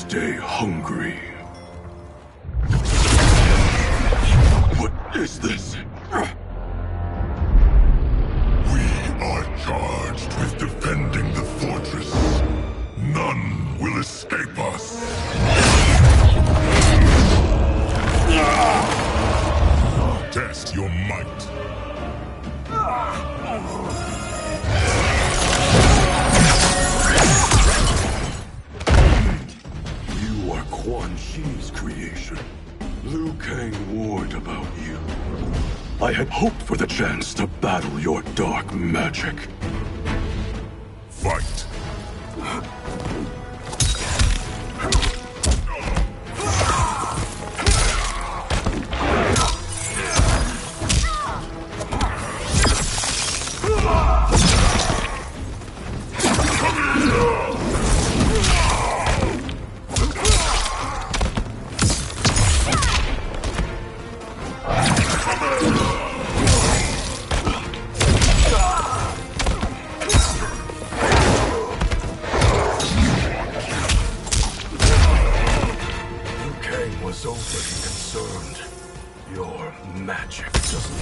stay hungry. What is this? We are charged with defending the fortress. None will escape us. Test your might. You are Quan Chi's creation. Liu Kang warned about you. I had hoped for the chance to battle your dark magic. Fight. Was overly concerned. Your magic doesn't...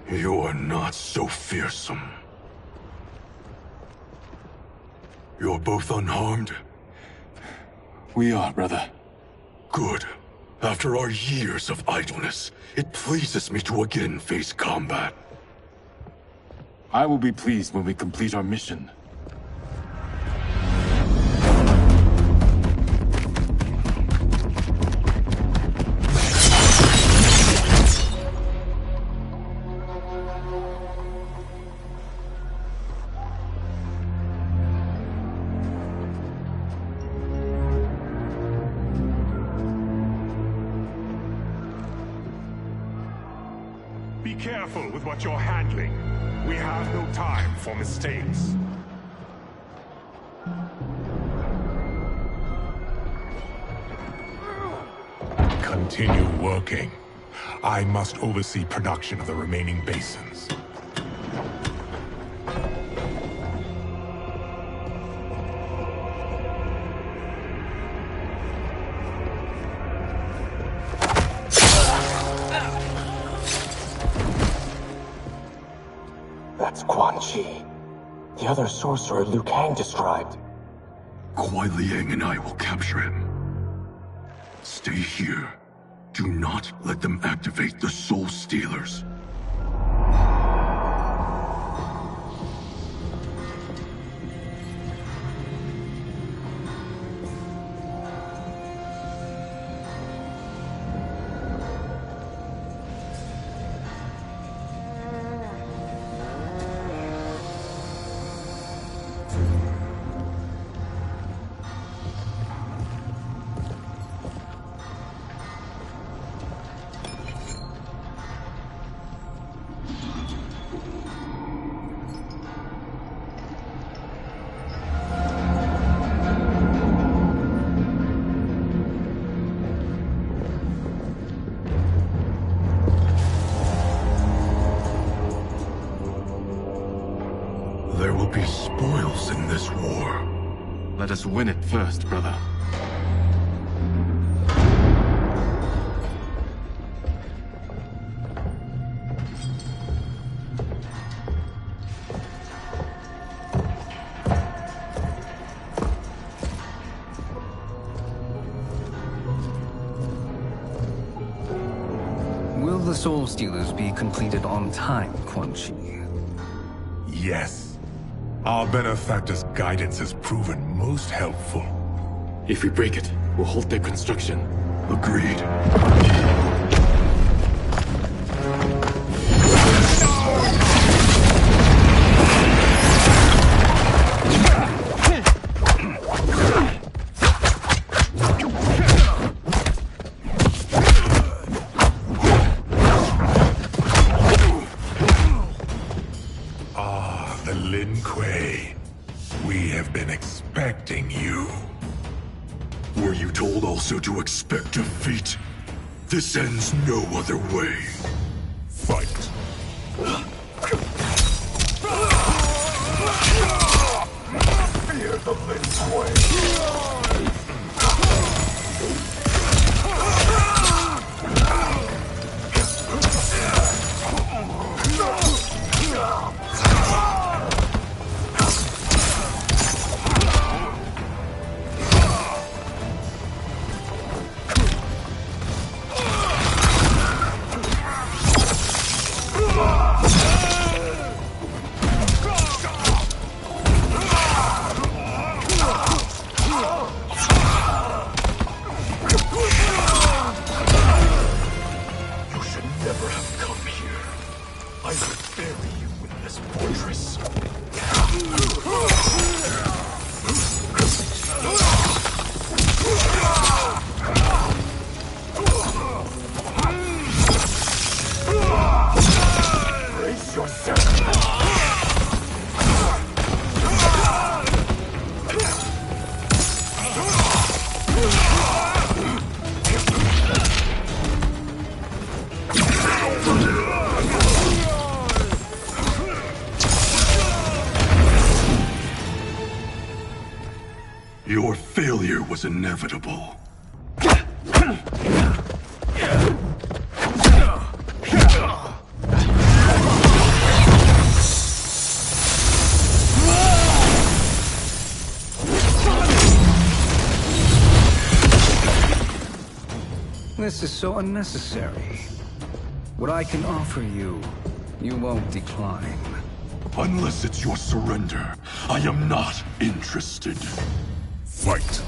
You're not so fearsome. You're both unharmed? We are, brother. Good. After our years of idleness, it pleases me to again face combat. I will be pleased when we complete our mission. Be careful with what you're handling. We have no time for mistakes. Continue working. I must oversee production of the remaining basins. That's Quan Chi. The other sorcerer Liu Kang described. Kuai Liang and I will capture him. Stay here. Do not let them activate the Soul Stealers. There will be spoils in this war. Let us win it first, brother. Will the Soul Stealers be completed on time, Quan Chi? Yes. Our benefactor's guidance has proven most helpful. If we break it, we'll halt their construction. Agreed. We have been expecting you. Were you told also to expect defeat? This ends no other way. Fight. Fear the Lin Kuei. Your failure was inevitable. This is so unnecessary. What I can offer you, you won't decline. Unless it's your surrender, I am not interested. Fight.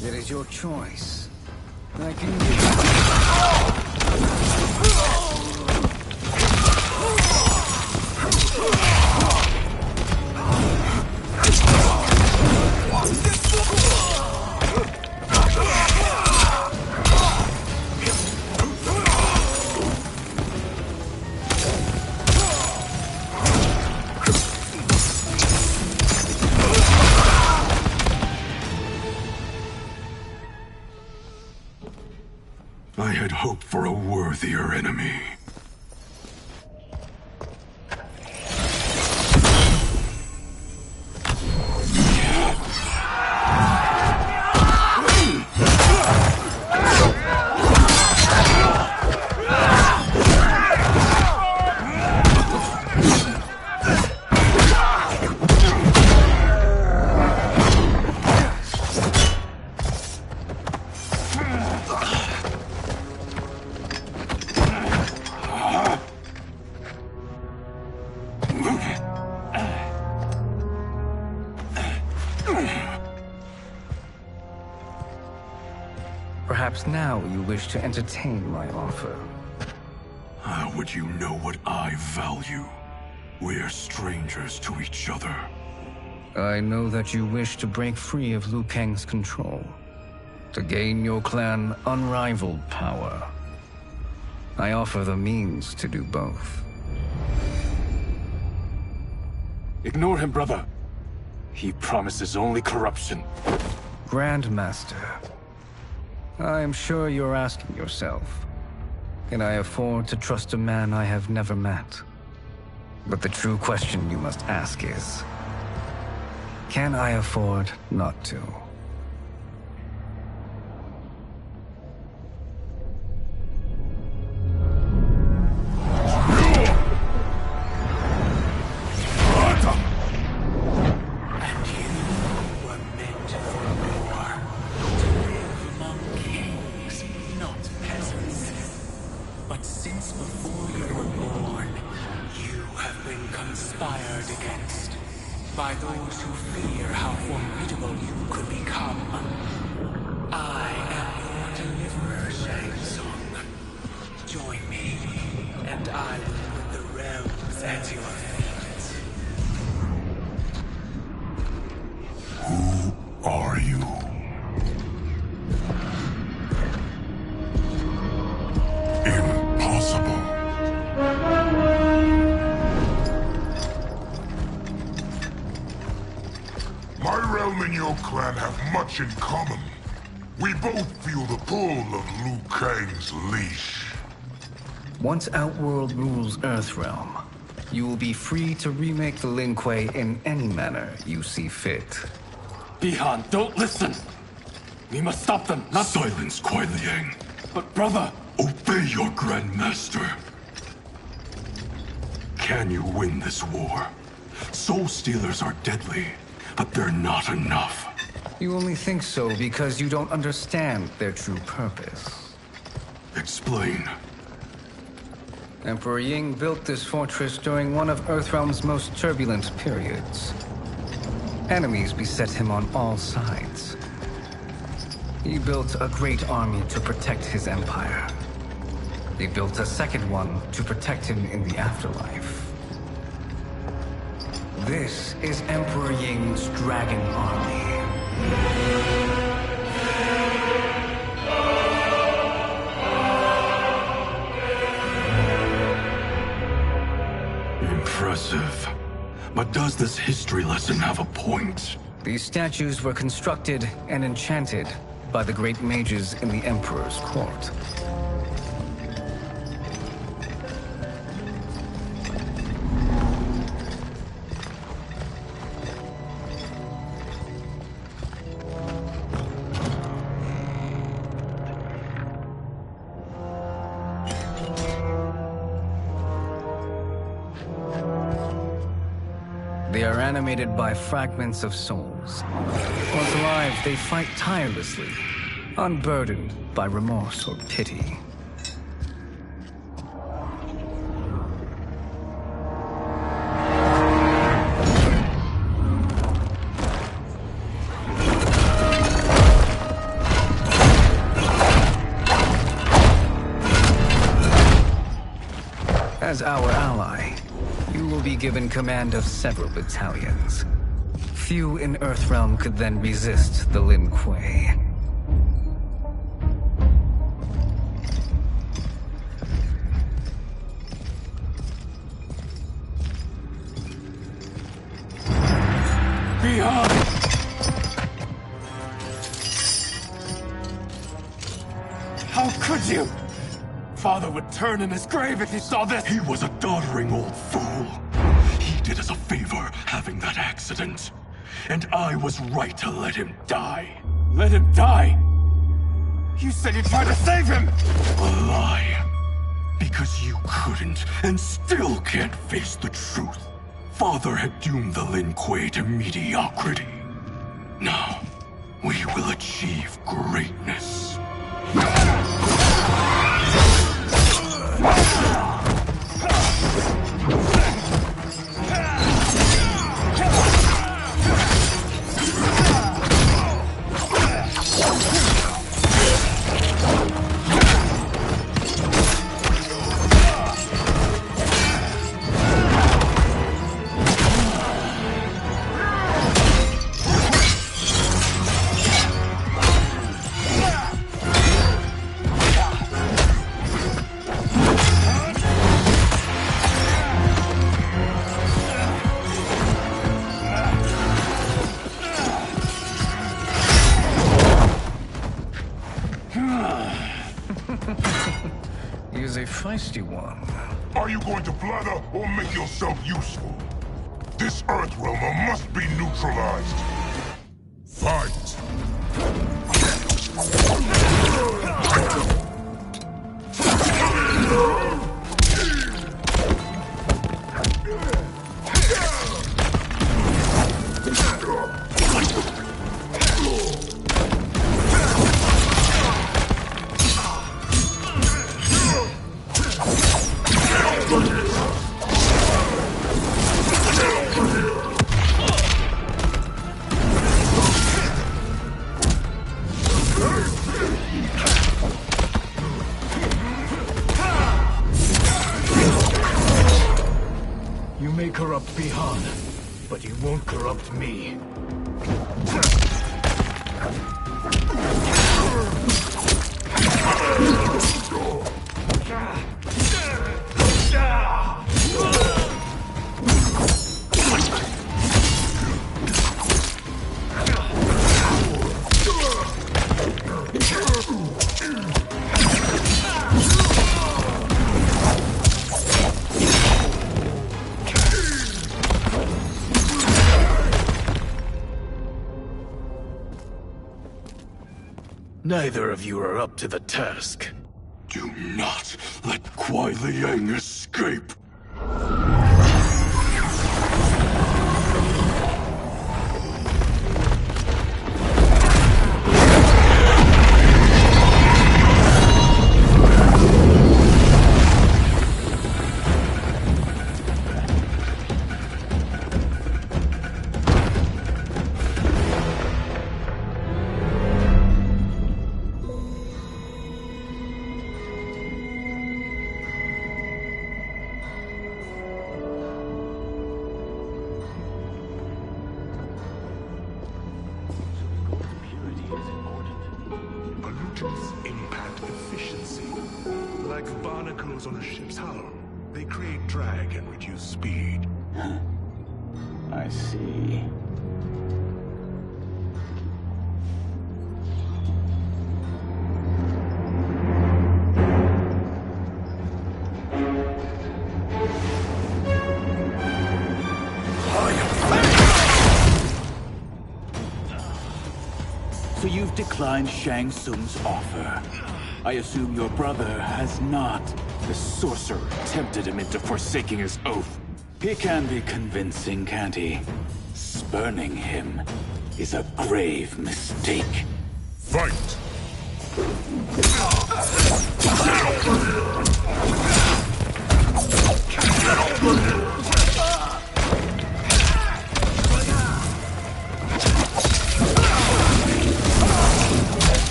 It is your choice. I can give I had hoped for a worthier enemy. Perhaps now you wish to entertain my offer. How would you know what I value? We're strangers to each other. I know that you wish to break free of Liu Kang's control, to gain your clan unrivaled power. I offer the means to do both. Ignore him, brother. He promises only corruption. Grandmaster, I am sure you're asking yourself, Can I afford to trust a man I have never met? But the true question you must ask is, can I afford not to? By those who fear how formidable you could become. I am your deliverer, Shang Tsung. Join me, and I will put the realms at your feet. Who are you? Impossible. My realm and your clan have much in common. We both feel the pull of Liu Kang's leash. Once Outworld rules Earthrealm, you will be free to remake the Lin Kuei in any manner you see fit. Bihan, don't listen! We must stop them, not— Silence, Kuai Liang. But brother! Obey your Grandmaster. Can you win this war? Soul Stealers are deadly, but they're not enough. You only think so because you don't understand their true purpose. Explain. Emperor Ying built this fortress during one of Earthrealm's most turbulent periods. Enemies beset him on all sides. He built a great army to protect his empire. He built a second one to protect him in the afterlife. This is Emperor Ying's Dragon Army. Impressive. But does this history lesson have a point? These statues were constructed and enchanted by the great mages in the Emperor's court. They are animated by fragments of souls. Once alive, they fight tirelessly, unburdened by remorse or pity. As our ally, you will be given command of several battalions. Few in Earthrealm could then resist the Lin Kuei. Bihan! How could you? Father would turn in his grave if he saw this! He was a doddering old fool. He did us a favor having that accident. And I was right to let him die. Let him die? You said you tried to save him! A lie. Because you couldn't and still can't face the truth. Father had doomed the Lin Kuei to mediocrity. Now, we will achieve greatness. feisty one. Are you going to blather or make yourself useful? This Earth Realmer must be neutralized. Fight! You may corrupt Bihan, but you won't corrupt me. Neither of you are up to the task. Do not let Kuai Liang escape! Pollutants impact efficiency. Like barnacles on a ship's hull. They create drag and reduce speed. I see. So you've declined Shang Tsung's offer. I assume your brother has not. The sorcerer tempted him into forsaking his oath. He can be convincing, can't he? Spurning him is a grave mistake. Fight!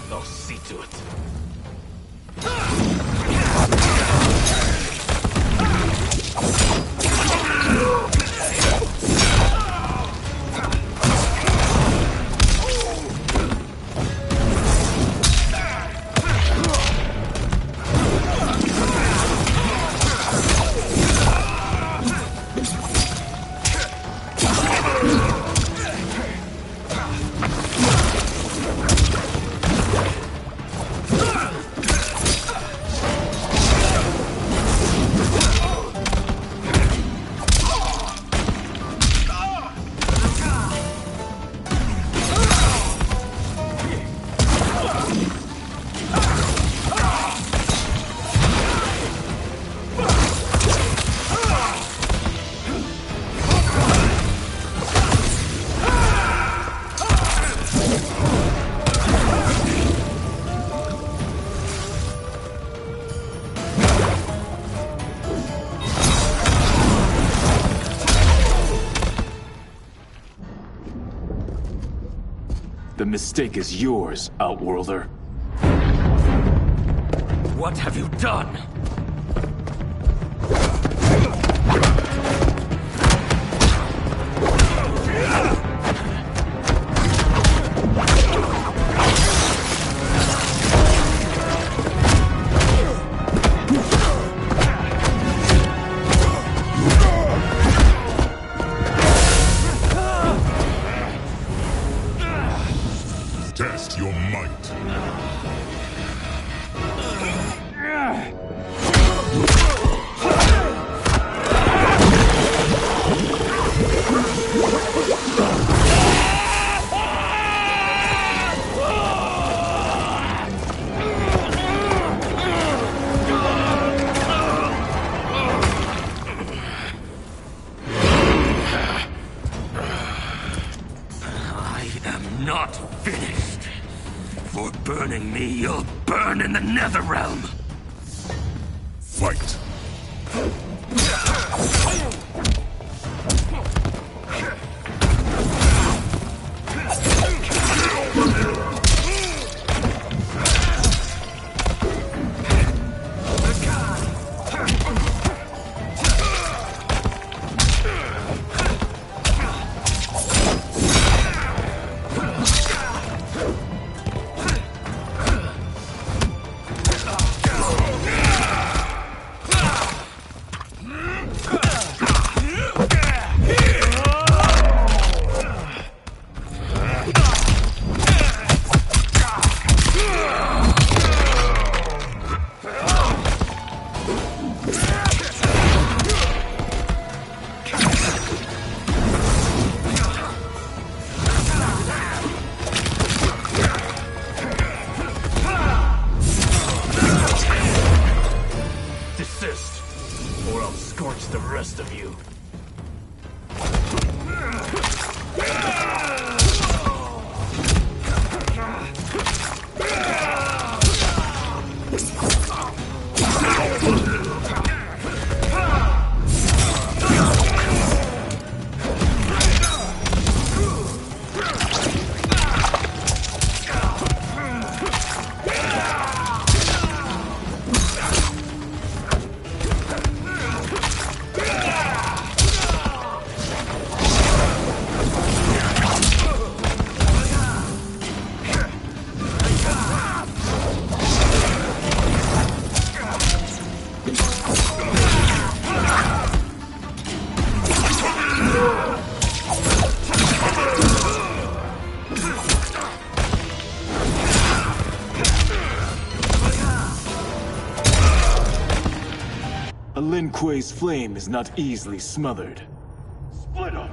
I'll see to it. The mistake is yours, Outworlder. What have you done? me, you'll burn in the Netherrealm! Fight! Desist, or I'll scorch the rest of you. A Lin Kuei's flame is not easily smothered. Split up!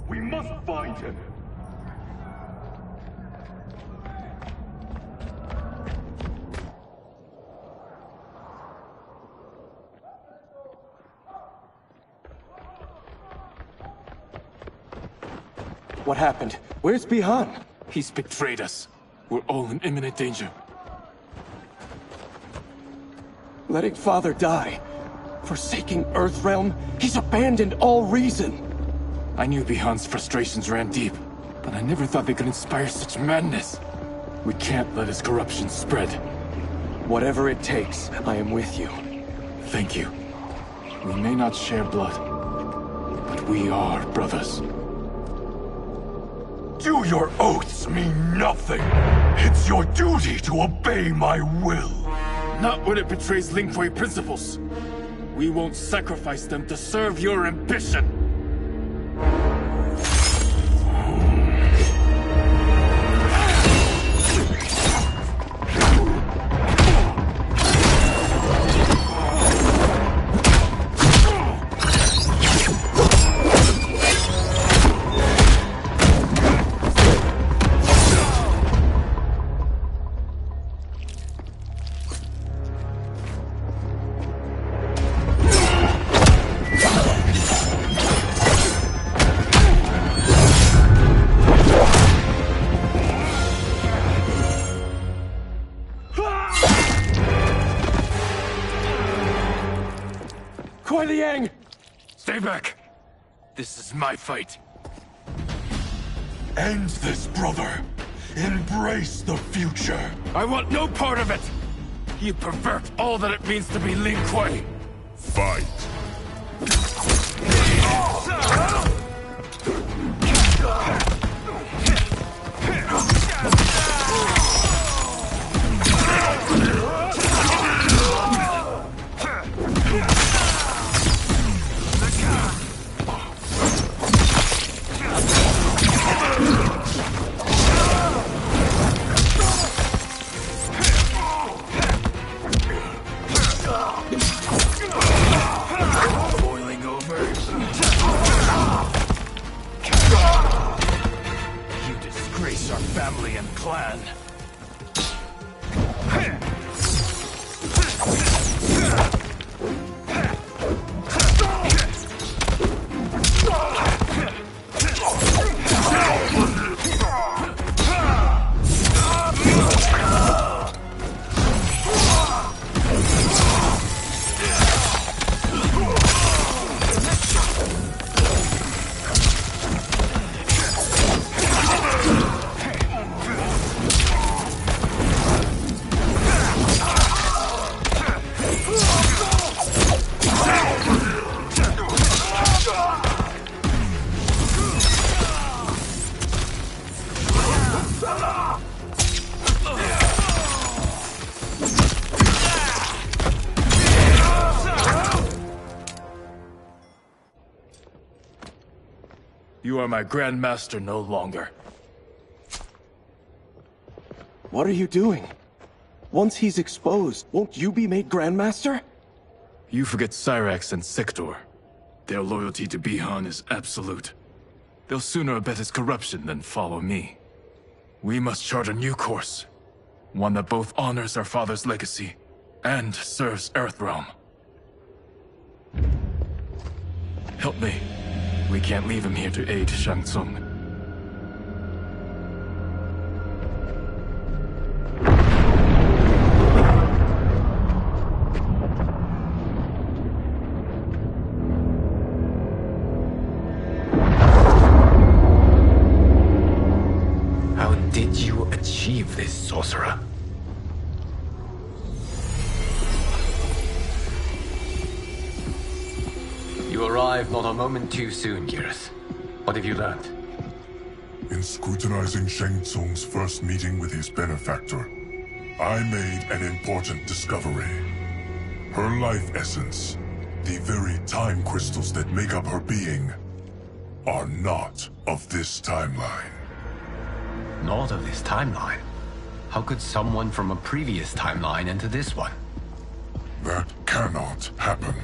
We must find him! What happened? Where's Bihan? He's betrayed us. We're all in imminent danger. Letting Father die. Forsaking Earthrealm, he's abandoned all reason. I knew Bihan's frustrations ran deep, but I never thought they could inspire such madness. We can't let his corruption spread. Whatever it takes, I am with you. Thank you. We may not share blood, but we are brothers. Do your oaths mean nothing? It's your duty to obey my will. Not when it betrays Lin Kuei principles. We won't sacrifice them to serve your ambition. Stay back! This is my fight. End this, brother. Embrace the future. I want no part of it! You pervert all that it means to be Lin Kuei! Fight! Boiling over? You disgrace our family and clan. You are my Grand Master no longer. What are you doing? Once he's exposed, won't you be made Grandmaster? You forget Cyrax and Sector. Their loyalty to Bihan is absolute. They'll sooner abet his corruption than follow me. We must chart a new course. One that both honors our father's legacy and serves Earthrealm. Help me. We can't leave him here to aid Shang Tsung. How did you achieve this, sorcerer? You arrived not a moment too soon, Geras. What have you learned? In scrutinizing Shang Tsung's first meeting with his benefactor, I made an important discovery. Her life essence, the very time crystals that make up her being, are not of this timeline. Not of this timeline? How could someone from a previous timeline enter this one? That cannot happen.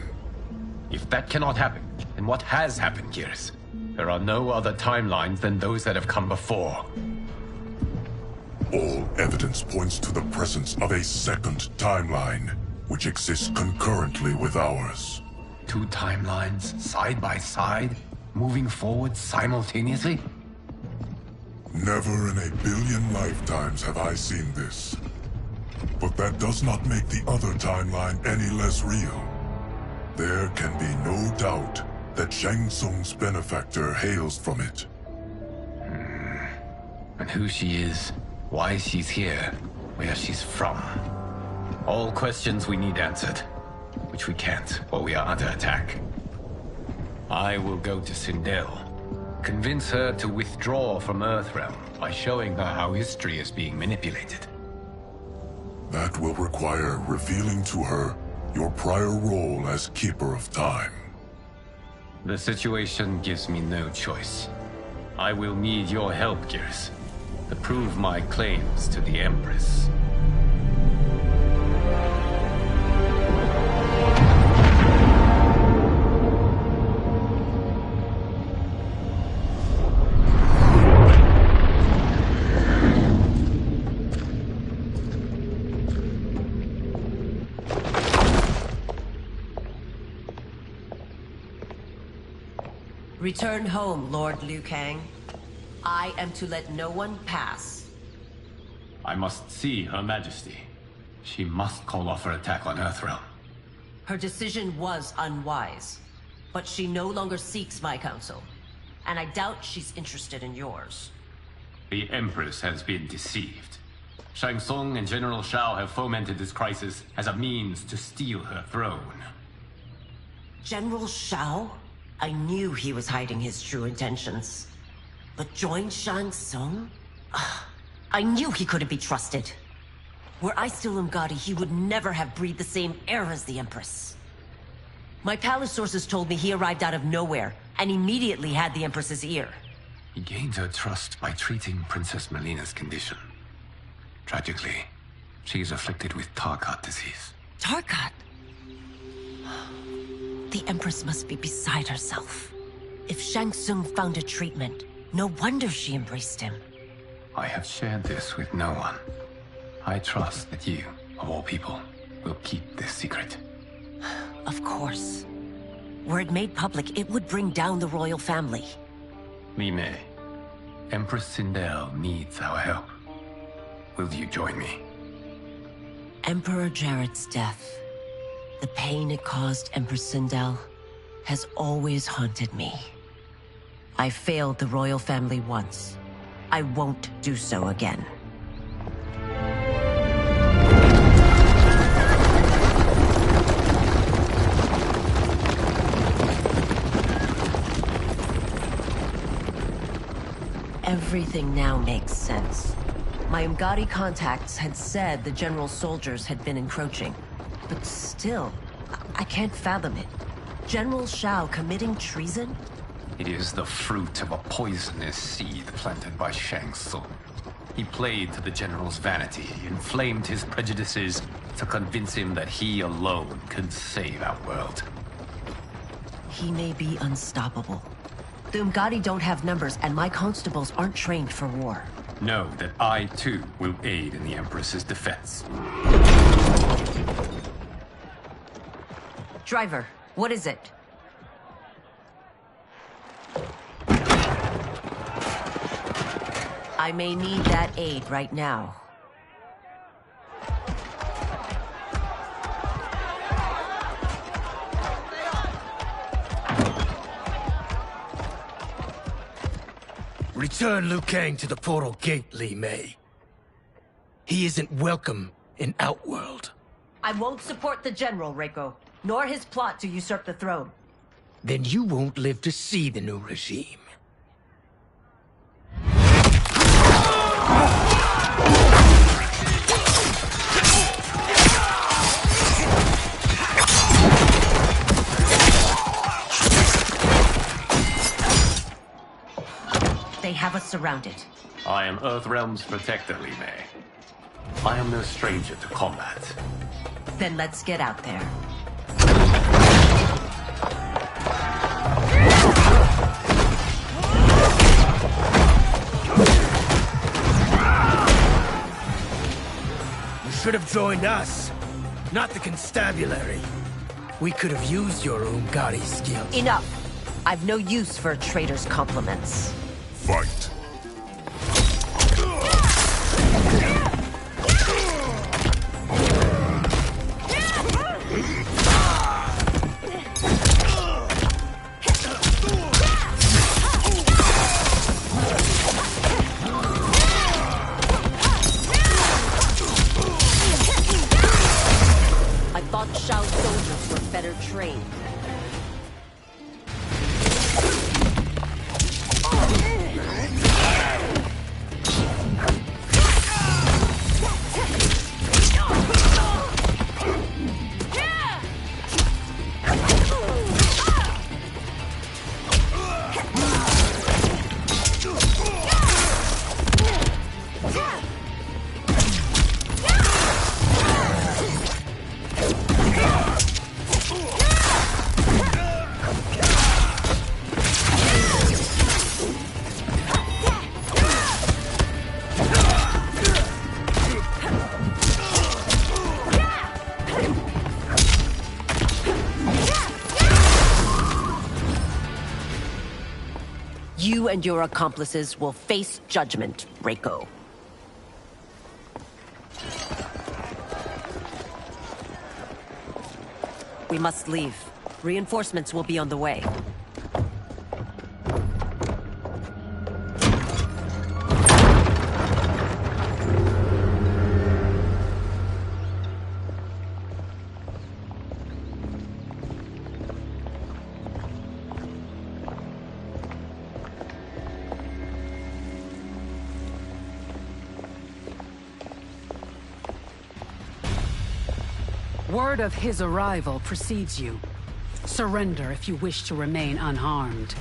If that cannot happen, then what has happened, Geras? There are no other timelines than those that have come before. All evidence points to the presence of a second timeline, which exists concurrently with ours. Two timelines, side by side, moving forward simultaneously? Never in a billion lifetimes have I seen this. But that does not make the other timeline any less real. There can be no doubt that Shang Tsung's benefactor hails from it. And who she is, why she's here, where she's from. All questions we need answered, which we can't while we are under attack. I will go to Sindel. Convince her to withdraw from Earthrealm by showing her how history is being manipulated. That will require revealing to her your prior role as Keeper of Time. The situation gives me no choice. I will need your help, Geras, to prove my claims to the Empress. Return home, Lord Liu Kang. I am to let no one pass. I must see Her Majesty. She must call off her attack on Earthrealm. Her decision was unwise, but she no longer seeks my counsel, and I doubt she's interested in yours. The Empress has been deceived. Shang Tsung and General Shao have fomented this crisis as a means to steal her throne. General Shao? I knew he was hiding his true intentions. But join Shang Tsung? I knew he couldn't be trusted. Were I still Umgadi, he would never have breathed the same air as the Empress. My palace sources told me he arrived out of nowhere, and immediately had the Empress's ear. He gained her trust by treating Princess Melina's condition. Tragically, she is afflicted with Tarkat disease. Tarkat? The Empress must be beside herself. If Shang Tsung found a treatment, no wonder she embraced him. I have shared this with no one. I trust that you, of all people, will keep this secret. Of course. Were it made public, it would bring down the royal family. Li Mei, Empress Sindel needs our help. Will you join me? Emperor Jarrett's death, the pain it caused Empress Sindel, has always haunted me. I failed the royal family once. I won't do so again. Everything now makes sense. My Umgadi contacts had said the general soldiers had been encroaching. But still, I can't fathom it. General Shao committing treason? It is the fruit of a poisonous seed planted by Shang Tsung. He played to the General's vanity, inflamed his prejudices to convince him that he alone could save our world. He may be unstoppable. The Umgadi don't have numbers, and my constables aren't trained for war. Know that I, too, will aid in the Empress's defense. Driver, what is it? I may need that aid right now. Return Liu Kang to the portal gate, Li Mei. He isn't welcome in Outworld. I won't support the General, Reiko, nor his plot to usurp the throne. Then you won't live to see the new regime. They have us surrounded. I am Earthrealm's protector, Li Mei. I am no stranger to combat. Then let's get out there. You should have joined us, not the constabulary. We could have used your Umgadi skills. Enough! I've no use for a traitor's compliments. Fight. I thought Shao's soldiers were better trained. You and your accomplices will face judgment, Reiko. We must leave. Reinforcements will be on the way. Word of his arrival precedes you. Surrender if you wish to remain unharmed.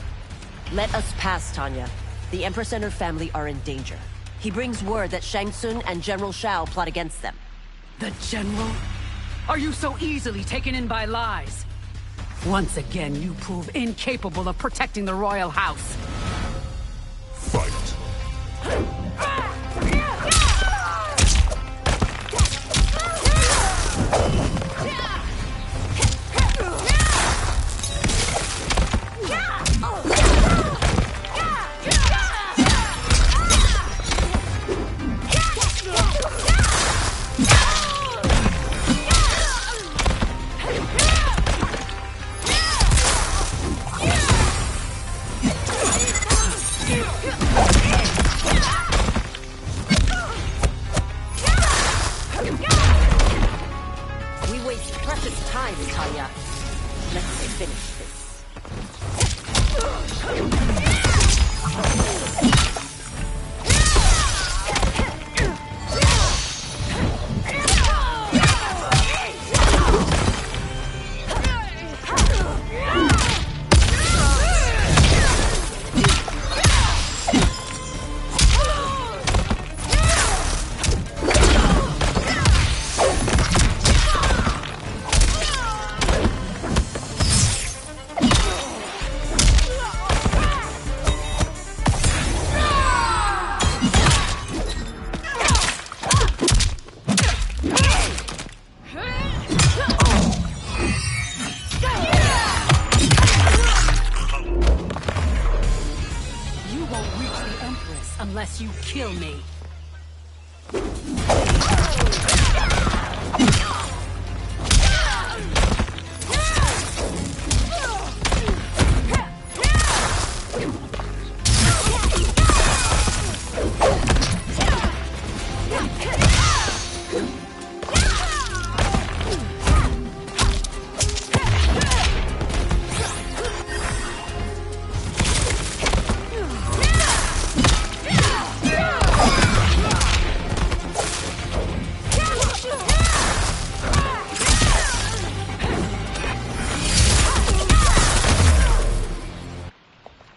Let us pass, Tanya. The Empress and her family are in danger. He brings word that Shang Tsung and General Shao plot against them. The General? Are you so easily taken in by lies? Once again, you prove incapable of protecting the royal house. Fight. unless you kill me.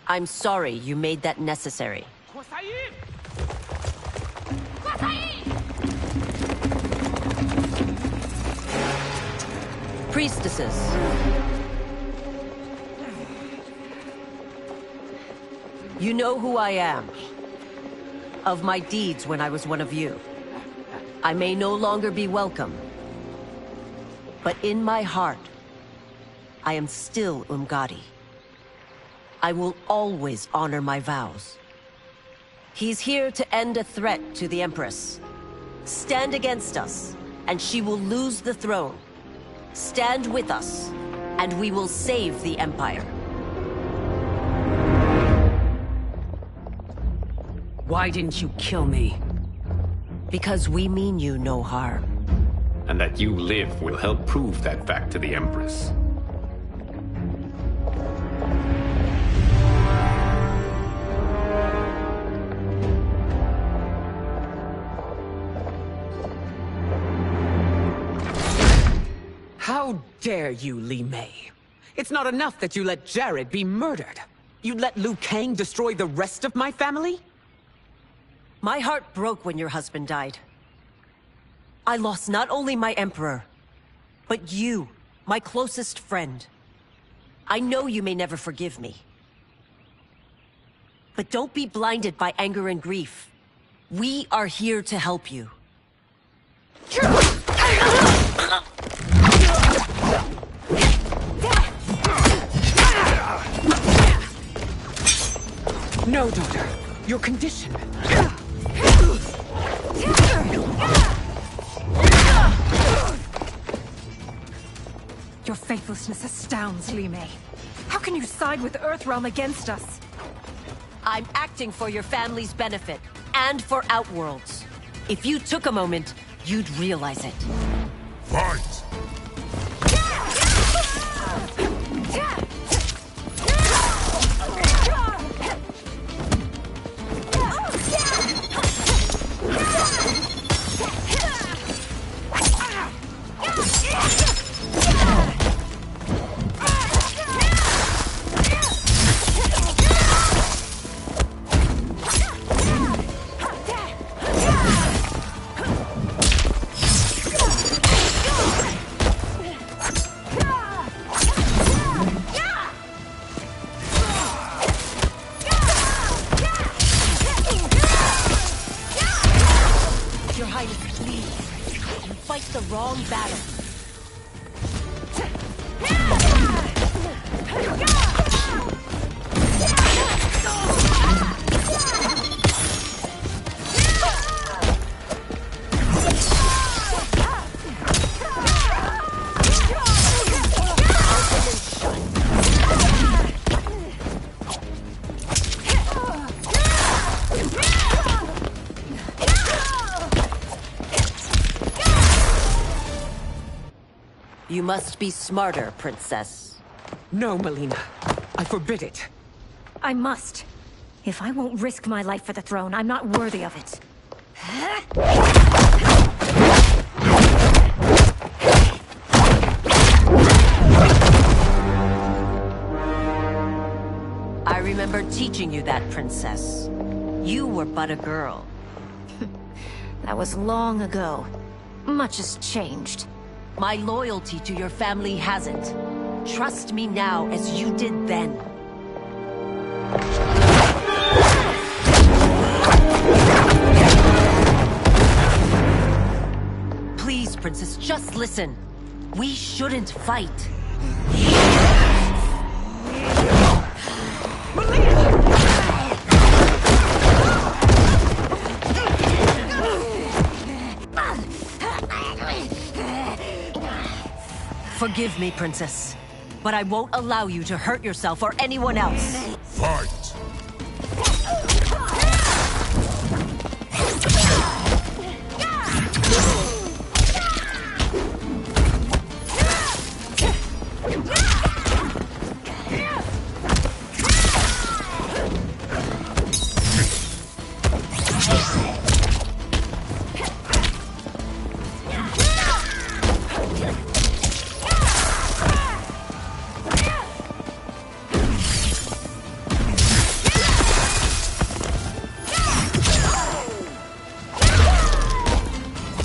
I'm sorry you made that necessary. Priestesses. You know who I am. Of my deeds when I was one of you. I may no longer be welcome. But in my heart, I am still Umgadi. I will always honor my vows. He's here to end a threat to the Empress. Stand against us, and she will lose the throne. Stand with us, and we will save the Empire. Why didn't you kill me? Because we mean you no harm. And that you live will help prove that fact to the Empress. How dare you, Li Mei? It's not enough that you let Jared be murdered. You'd let Liu Kang destroy the rest of my family? My heart broke when your husband died. I lost not only my emperor, but you, my closest friend. I know you may never forgive me. But don't be blinded by anger and grief. We are here to help you. No, daughter. Your condition. Your faithlessness astounds, Li Mei. How can you side with Earthrealm against us? I'm acting for your family's benefit, and for Outworlds. If you took a moment, you'd realize it. Fight! You must be smarter, Princess. No, Melina. I forbid it. I must. If I won't risk my life for the throne, I'm not worthy of it. I remember teaching you that, Princess. You were but a girl. That was long ago. Much has changed. My loyalty to your family hasn't. Trust me now as you did then. Please, Princess, just listen. We shouldn't fight. Forgive me, Princess, but I won't allow you to hurt yourself or anyone else. Fight!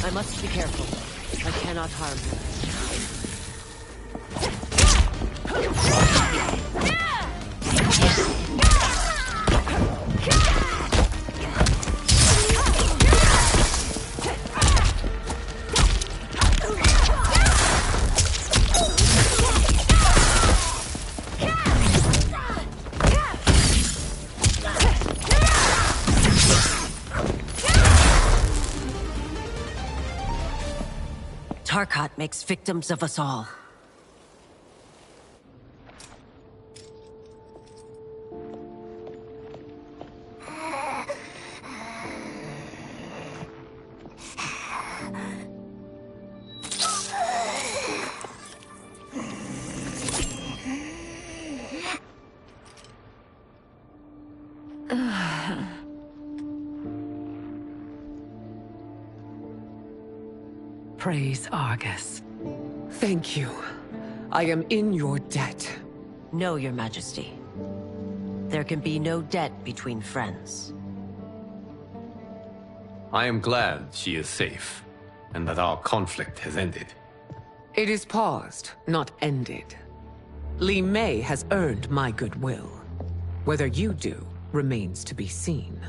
I must be careful. I cannot harm her. Tarkat makes victims of us all. Praise Argus. Thank you. I am in your debt. No, Your Majesty. There can be no debt between friends. I am glad she is safe, and that our conflict has ended. It is paused, not ended. Li Mei has earned my goodwill. Whether you do remains to be seen.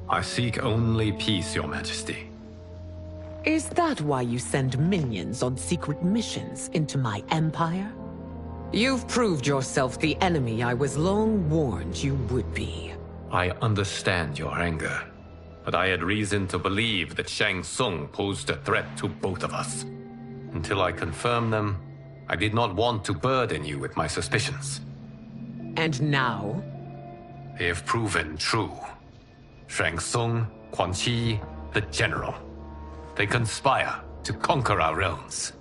I seek only peace, Your Majesty. Is that why you send minions on secret missions into my empire? You've proved yourself the enemy I was long warned you would be. I understand your anger, but I had reason to believe that Shang Tsung posed a threat to both of us. Until I confirmed them, I did not want to burden you with my suspicions. And now? They have proven true. Shang Tsung, Quan Chi, the General. They conspire to conquer our realms.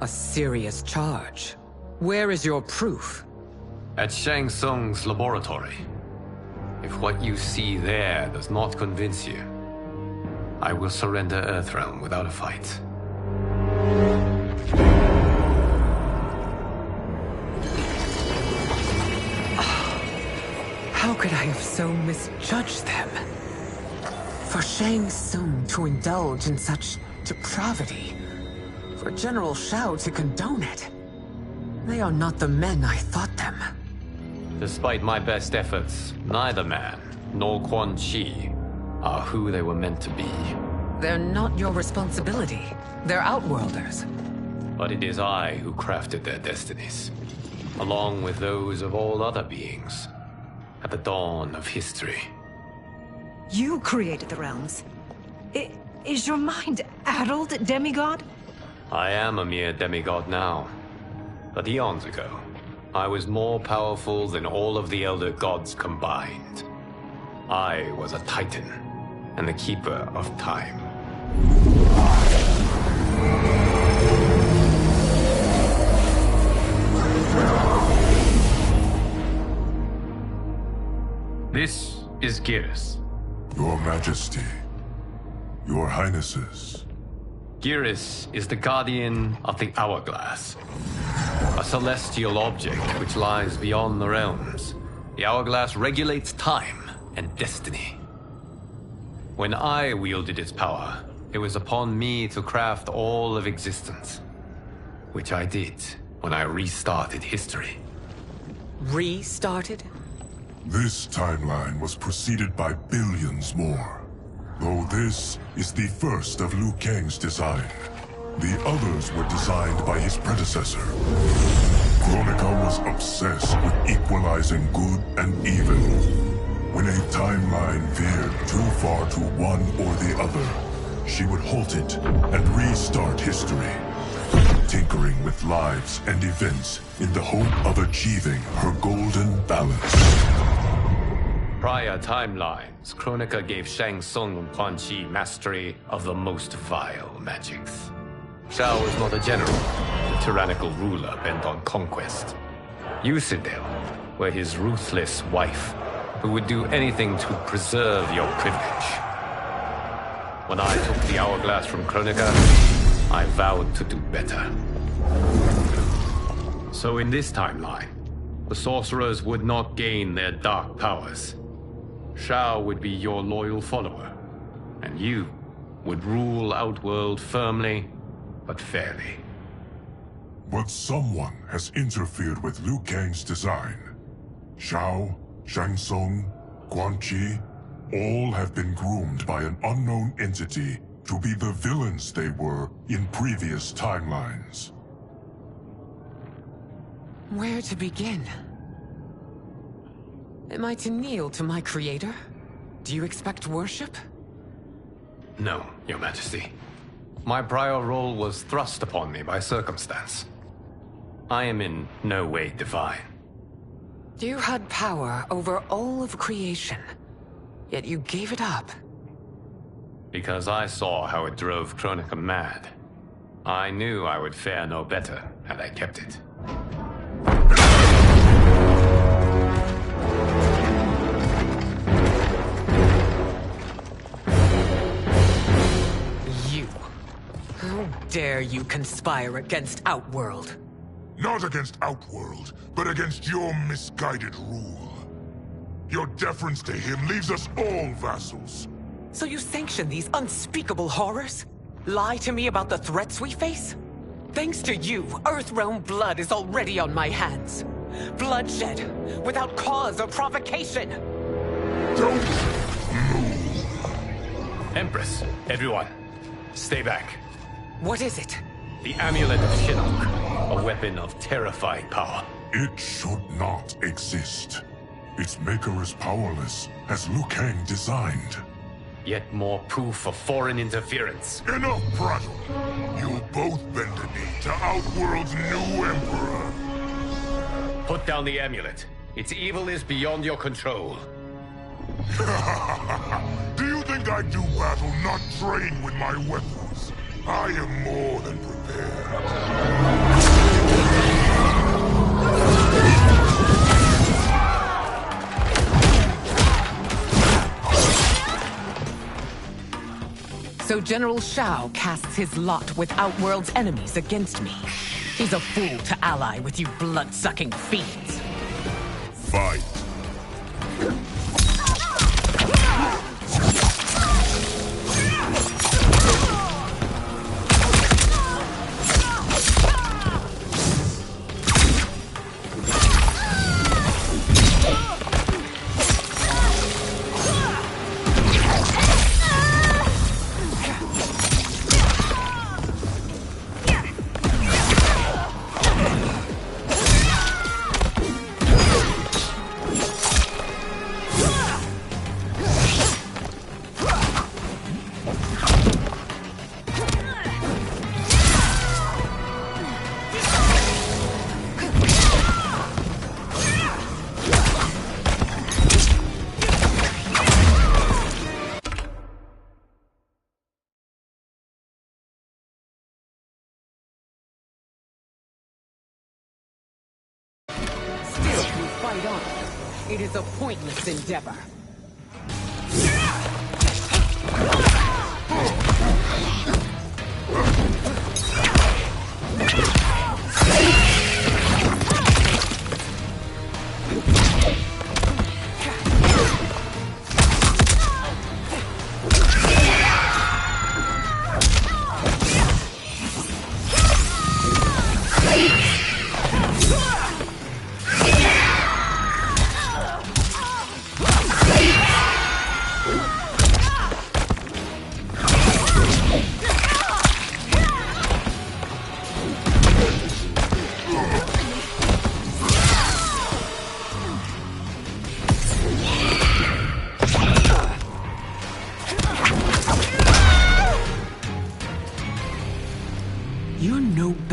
A serious charge. Where is your proof? At Shang Tsung's laboratory. If what you see there does not convince you, I will surrender Earthrealm without a fight. How could I have so misjudged them? For Shang Tsung to indulge in such depravity, for General Shao to condone it, they are not the men I thought them. Despite my best efforts, neither man nor Quan Chi are who they were meant to be. They're not your responsibility. They're Outworlders. But it is I who crafted their destinies, along with those of all other beings, at the dawn of history. You created the realms. Is your mind addled, demigod? I am a mere demigod now. But eons ago, I was more powerful than all of the Elder Gods combined. I was a Titan, and the Keeper of Time. This is Geras. Your Majesty. Your Highnesses. Geras is the guardian of the Hourglass. A celestial object which lies beyond the realms. The Hourglass regulates time and destiny. When I wielded its power, it was upon me to craft all of existence. Which I did when I restarted history. Restarted? This timeline was preceded by billions more. Though this is the first of Liu Kang's design. The others were designed by his predecessor. Kronika was obsessed with equalizing good and evil. When a timeline veered too far to one or the other, she would halt it and restart history. tinkering with lives and events in the hope of achieving her golden balance. Prior timelines, Kronika gave Shang Tsung and Quan Chi mastery of the most vile magics. Shao was not a general, a tyrannical ruler bent on conquest. You, Sindel, were his ruthless wife, who would do anything to preserve your privilege. When I took the hourglass from Kronika, I vowed to do better. So in this timeline, the sorcerers would not gain their dark powers. Shao would be your loyal follower, and you would rule Outworld firmly, but fairly. But someone has interfered with Liu Kang's design. Shao, Shang Tsung, Quan Chi, all have been groomed by an unknown entity to be the villains they were in previous timelines. Where to begin? Am I to kneel to my creator? Do you expect worship? No, Your Majesty. My prior role was thrust upon me by circumstance. I am in no way divine. You had power over all of creation, yet you gave it up. Because I saw how it drove Kronika mad. I knew I would fare no better had I kept it. You. How dare you conspire against Outworld? Not against Outworld, but against your misguided rule. Your deference to him leaves us all vassals. So you sanction these unspeakable horrors? Lie to me about the threats we face? Thanks to you, Earthrealm blood is already on my hands. Bloodshed, without cause or provocation. Don't move. Empress, everyone, stay back. What is it? The Amulet of Shinnok, a weapon of terrifying power. It should not exist. Its maker is powerless, as Liu Kang designed. Yet more proof of foreign interference. Enough prattle! You'll both bend a knee to Outworld's new emperor. Put down the amulet. Its evil is beyond your control. Do you think I do battle not trained with my weapons? I am more than prepared. So General Shao casts his lot with Outworld's enemies against me. He's a fool to ally with you blood-sucking fiends. Fight. Fight on. It is a pointless endeavor.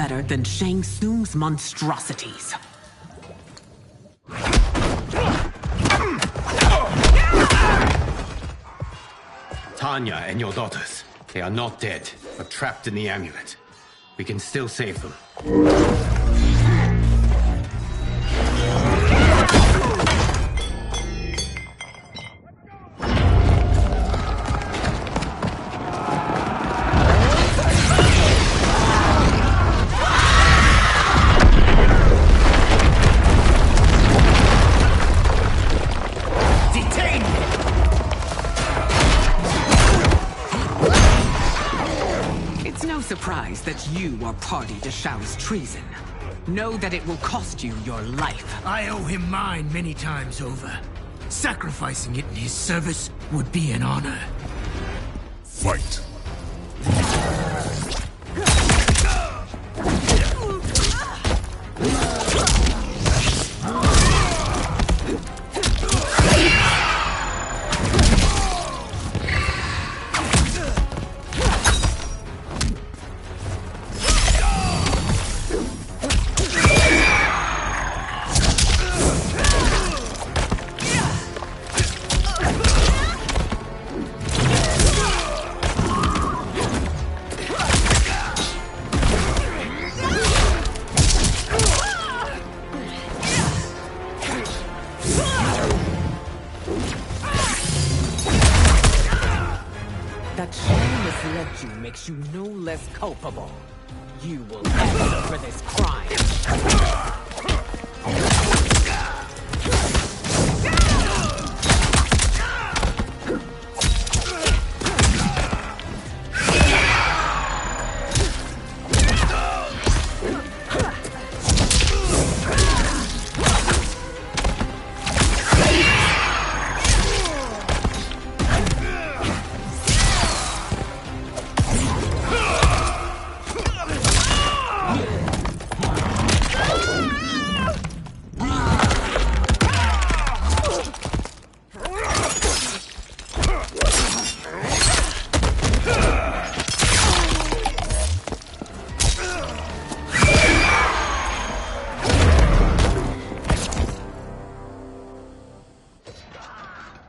better than Shang Tsung's monstrosities. Tanya and your daughters. They are not dead, but trapped in the amulet. We can still save them. Surprised that you are party to Shao's treason. Know that it will cost you your life. I owe him mine many times over. Sacrificing it in his service would be an honor. Fight! That Shao misled you makes you no less culpable. You will answer for this crime.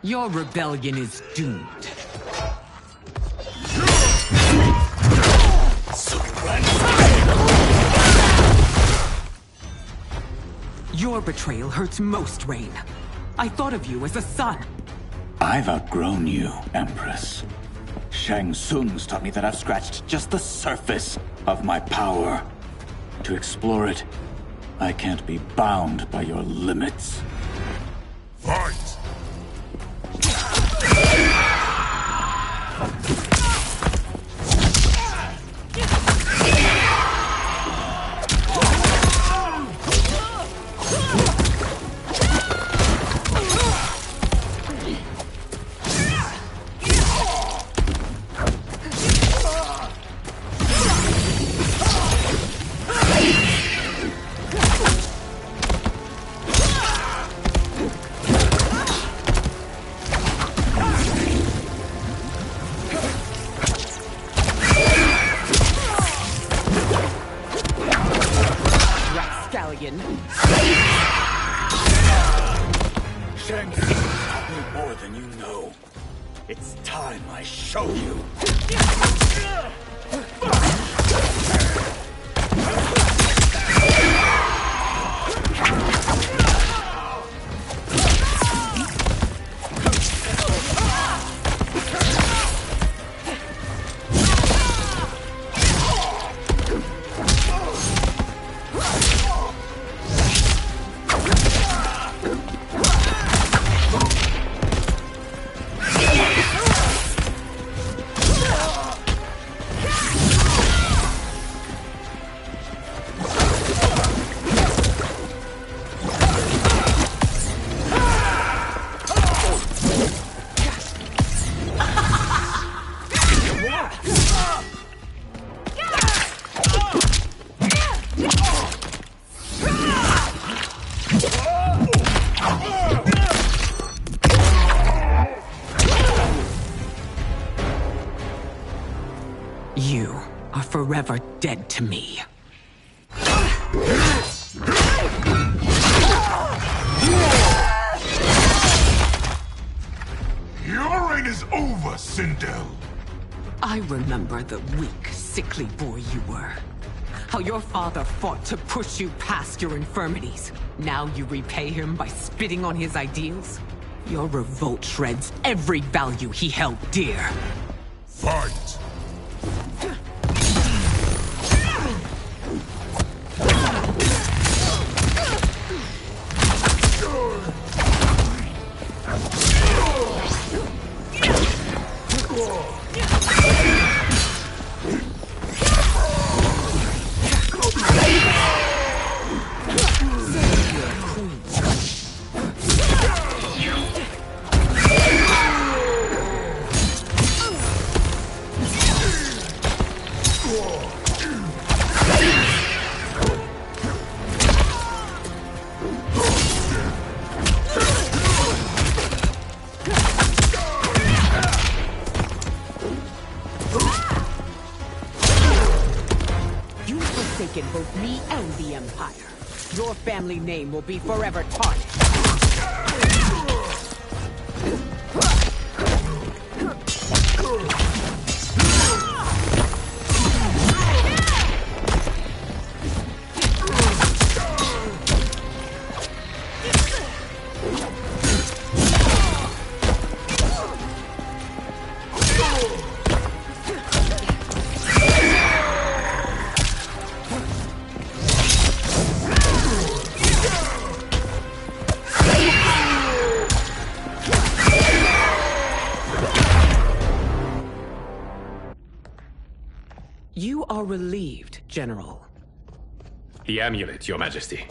Your rebellion is doomed. Your betrayal hurts most, Rain. I thought of you as a son. I've outgrown you, Empress. Shang Tsung's taught me that I've scratched just the surface of my power. To explore it, I can't be bound by your limits. Fight! Shang Tsung taught me more than you know. It's time I show you. You are forever dead to me. over, Sindel. I remember the weak, sickly boy you were. How your father fought to push you past your infirmities. Now you repay him by spitting on his ideals? Your revolt shreds every value he held dear. Fight! Both me and the Empire. Your family name will be forever tarnished. You are relieved, General. The amulet, Your Majesty.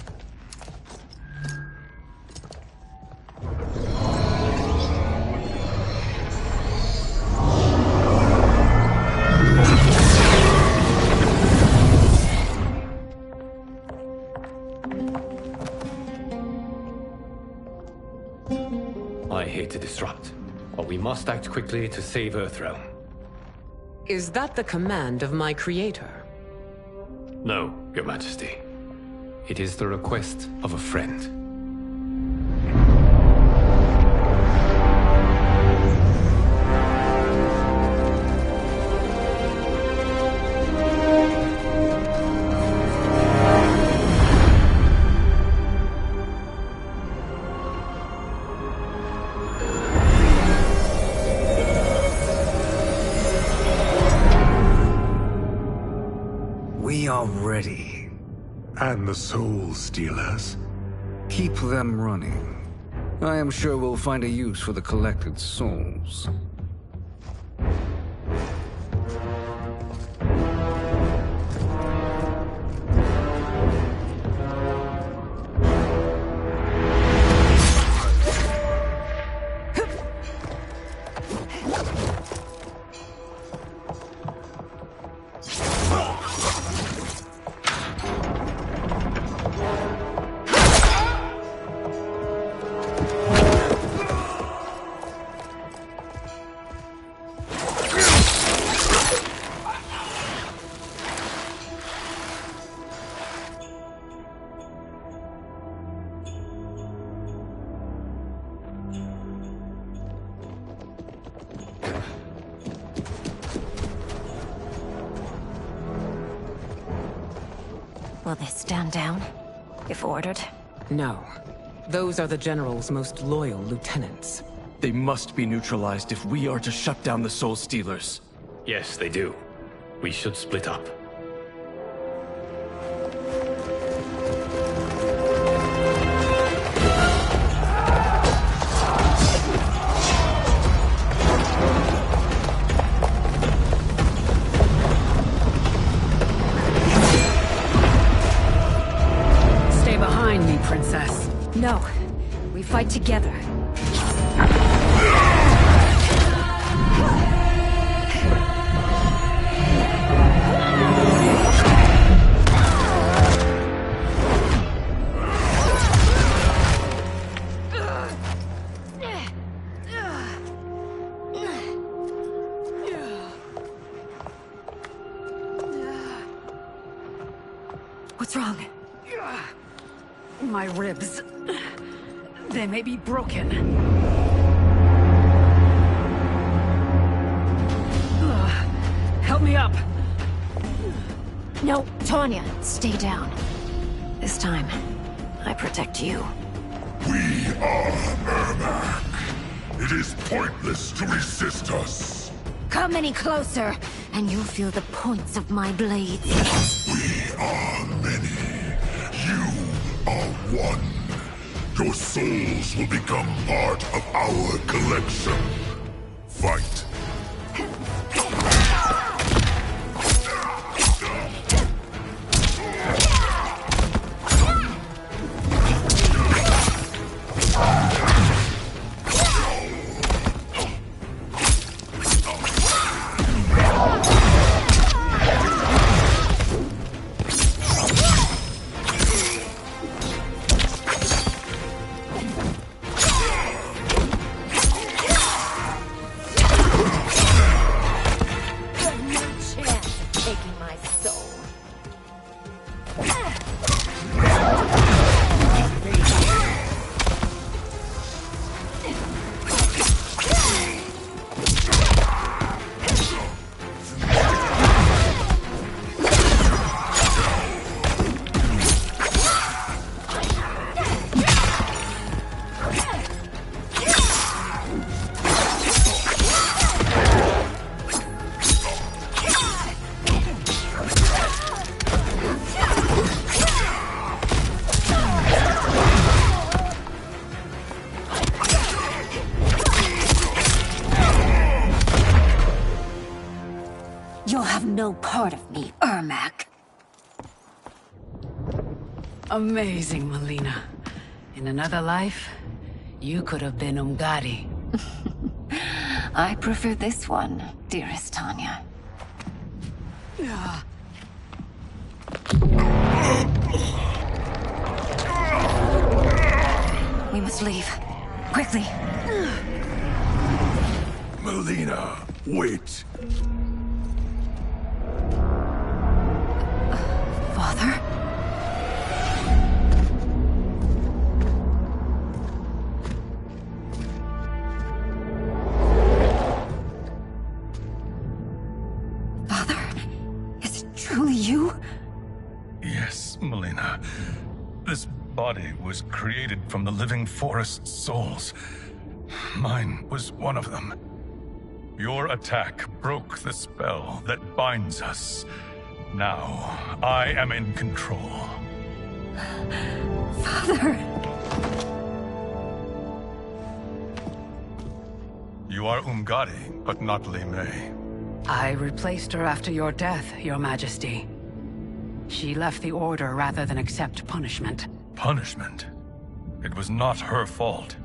I hate to disrupt, but we must act quickly to save Earthrealm. Is that the command of my creator? No, Your Majesty. It is the request of a friend. We are ready. And the Soul Stealers? Keep them running. I am sure we'll find a use for the collected souls. Will they stand down, if ordered? No. Those are the General's most loyal lieutenants. They must be neutralized if we are to shut down the Soul Stealers. Yes, they do. We should split up. Princess. No. We fight together. What's wrong? My ribs. They may be broken. Help me up! No, Tanya, stay down. This time, I protect you. We are Ermac. It is pointless to resist us. Come any closer, and you'll feel the points of my blades. We are many. You are one. Your souls will become part of our collection. Fight. You'll have no part of me, Ermac. Amazing, Melina. In another life, you could have been Umgadi. I prefer this one, dearest Tanya. We must leave. Quickly. Melina, wait. Father? Father? Is it truly you? Yes, Melina. This body was created from the living forest's souls. Mine was one of them. Your attack broke the spell that binds us. Now, I am in control. Father! You are Umgadi, but not Li Mei. I replaced her after your death, Your Majesty. She left the Order rather than accept punishment. Punishment? It was not her fault.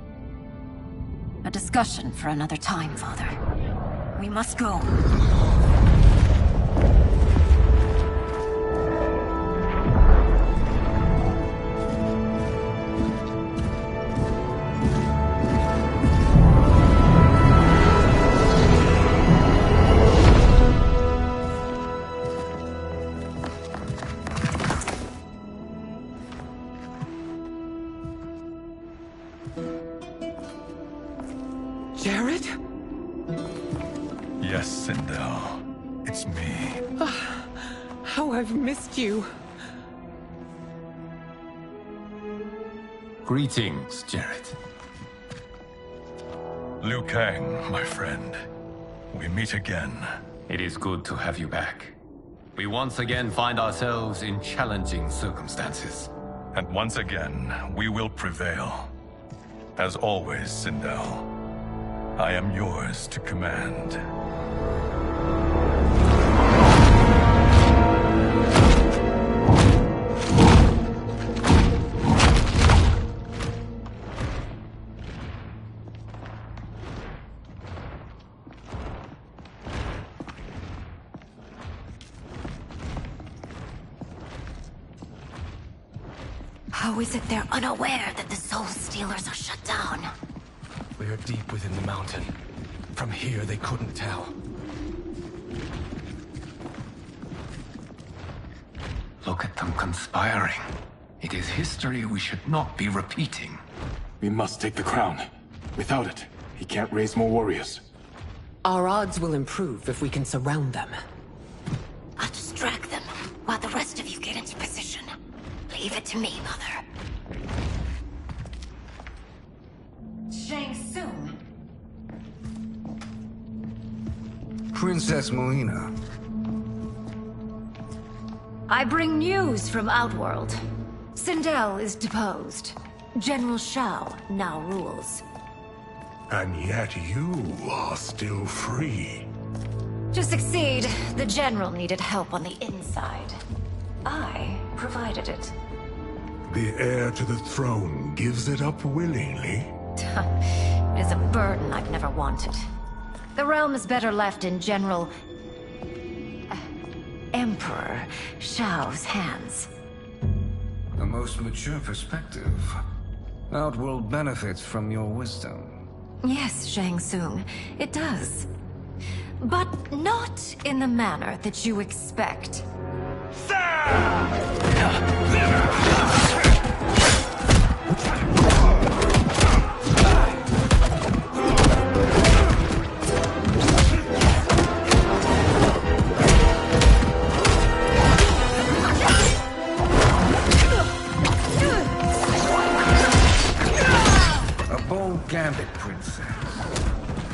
A discussion for another time, Father. We must go. Jared? Yes, Sindel. It's me. How I've missed you. Greetings, Jared. Liu Kang, my friend. We meet again. It is good to have you back. We once again find ourselves in challenging circumstances. And once again, we will prevail. As always, Sindel, I am yours to command. How is it they're unaware that the Soul Stealers are shut down? We are deep within the mountain. From here, they couldn't tell. Look at them conspiring. It is history we should not be repeating. We must take the crown. Without it, he can't raise more warriors. Our odds will improve if we can surround them. Leave it to me, Mother. Shang Tsung. Princess Melina. I bring news from Outworld. Sindel is deposed. General Shao now rules. And yet you are still free. To succeed, the General needed help on the inside. I provided it. The heir to the throne gives it up willingly. It is a burden I've never wanted. The realm is better left in General... Emperor Shao's hands. A most mature perspective. Outworld benefits from your wisdom. Yes, Shang Tsung, it does. But not in the manner that you expect. Gambit, Princess.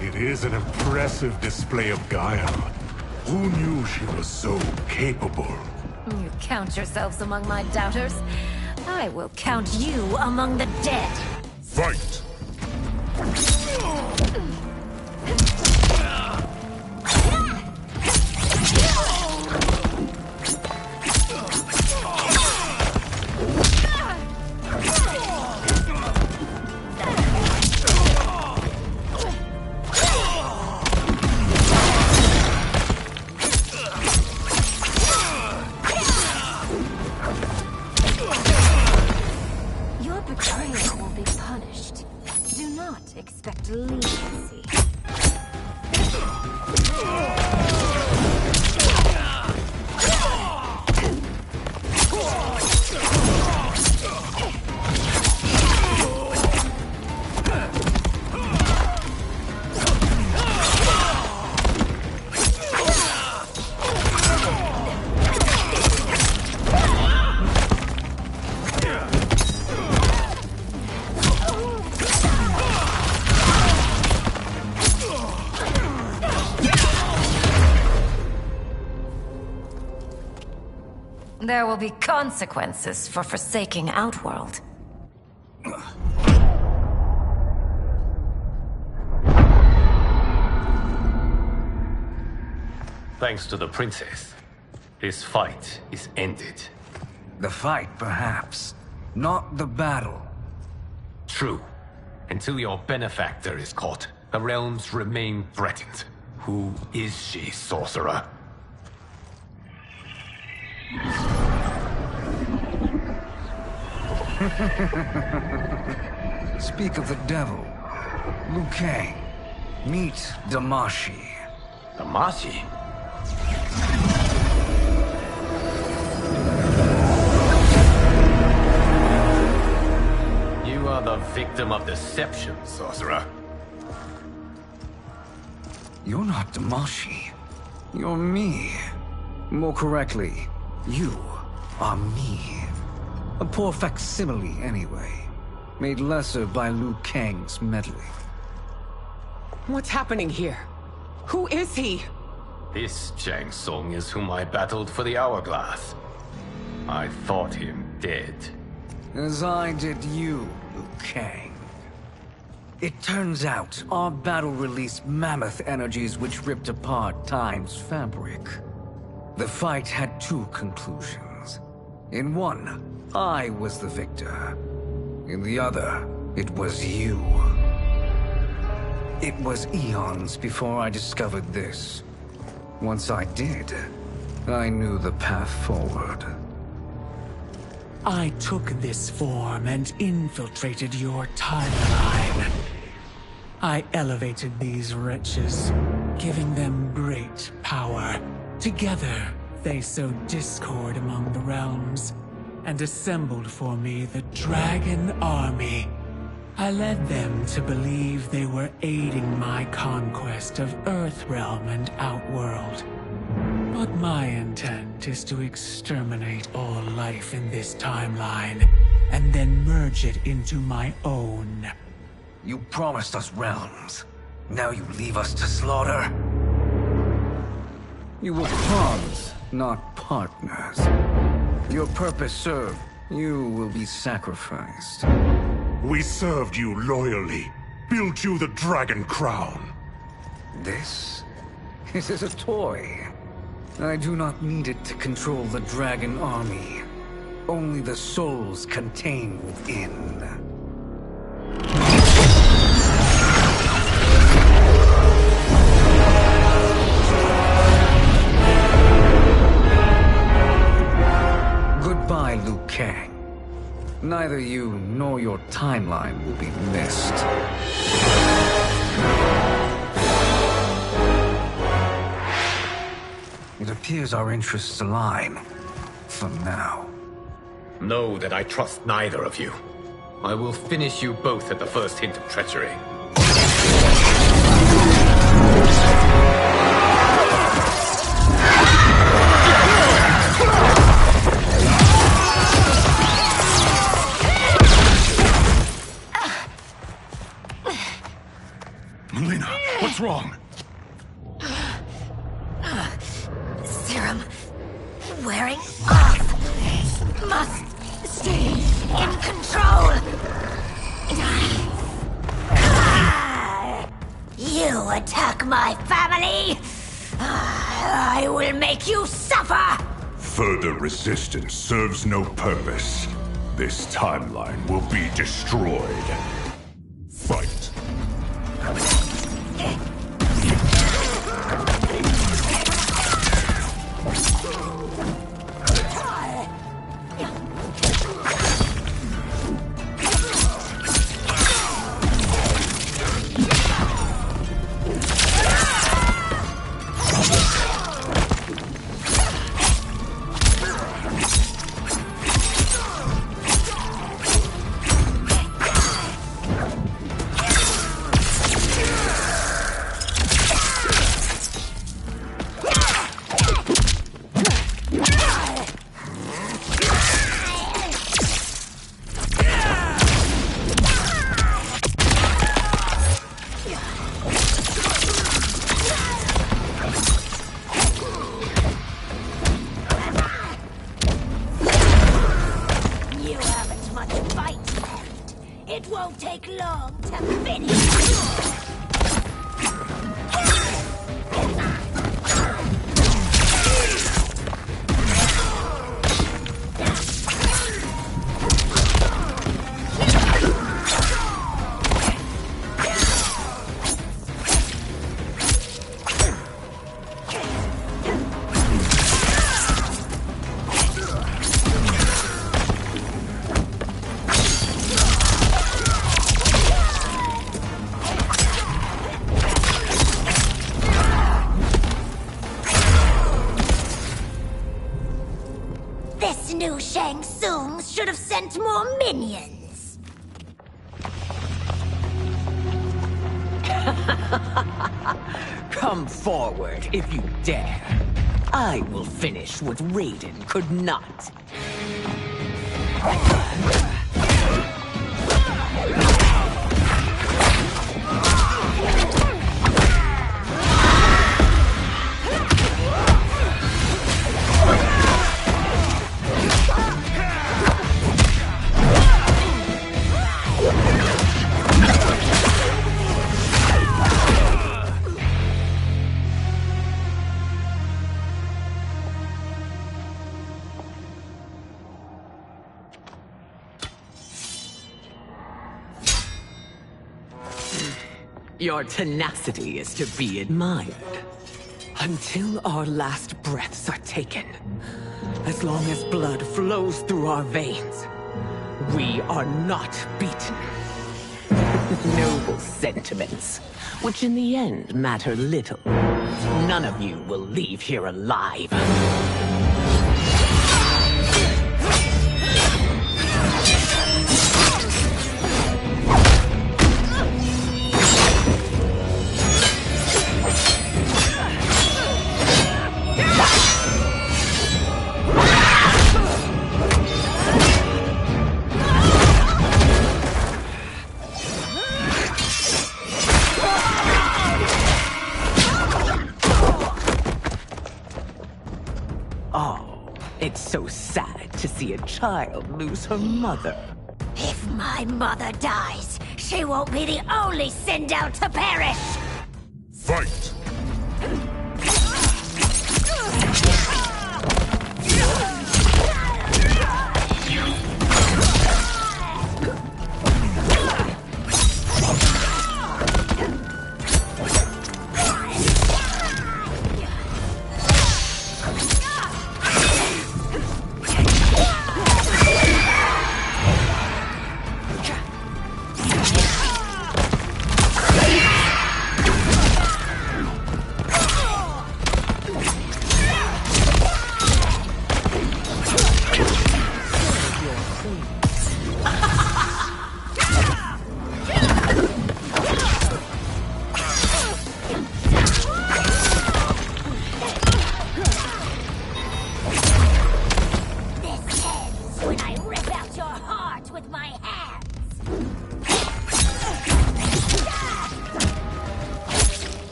It is an impressive display of guile. Who knew she was so capable? You count yourselves among my doubters. I will count you among the dead. Fight! Expect leniency. There will be consequences for forsaking Outworld. Thanks to the princess, this fight is ended. The fight, perhaps. Not the battle. True. Until your benefactor is caught, the realms remain threatened. Who is she, sorcerer? Speak of the devil. Liu Kang. Meet Damashi. Damashi? You are the victim of deception, sorcerer. You're not Damashi. You're me. More correctly, you are me. A poor facsimile, anyway. Made lesser by Liu Kang's meddling. What's happening here? Who is he? This Shang Tsung is whom I battled for the Hourglass. I thought him dead. As I did you, Liu Kang. It turns out our battle released mammoth energies which ripped apart time's fabric. The fight had two conclusions. In one, I was the victor. In the other, it was you. It was eons before I discovered this. Once I did, I knew the path forward. I took this form and infiltrated your timeline. I elevated these wretches, giving them great power. Together, they sowed discord among the realms, and assembled for me the Dragon Army. I led them to believe they were aiding my conquest of Earthrealm and Outworld. But my intent is to exterminate all life in this timeline, and then merge it into my own. You promised us realms. Now you leave us to slaughter? You were pawns, not partners. Your purpose served. You will be sacrificed. We served you loyally, built you the Dragon Crown. This is a toy. I do not need it to control the Dragon Army. Only the souls contained within. Goodbye, Liu Kang. Neither you nor your timeline will be missed. It appears our interests align. For now. Know that I trust neither of you. I will finish you both at the first hint of treachery. Melina, what's wrong? Serum wearing off. Must stay in control. You attack my family. I will make you suffer. Further resistance serves no purpose. This timeline will be destroyed. Fight. It won't take long to finish. This new Shang Tsung should have sent more minions. Come forward if you dare. I will finish what Raiden could not. Your tenacity is to be admired. Until our last breaths are taken, as long as blood flows through our veins, we are not beaten. Noble sentiments, which in the end matter little. None of you will leave here alive. It's so sad to see a child lose her mother. If my mother dies, she won't be the only Sindel to perish! Fight!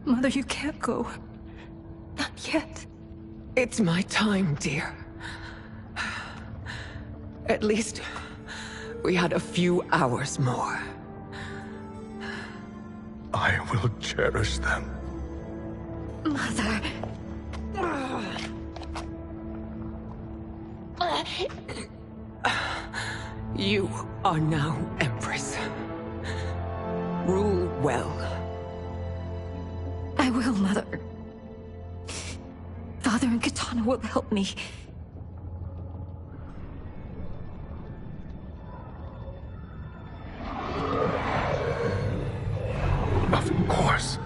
Mother, you can't go. Not yet. It's my time, dear. At least, we had a few hours more. I will cherish them. Mother... You are now Empress. Rule well. I will, Mother. Father and Katana will help me. Of course.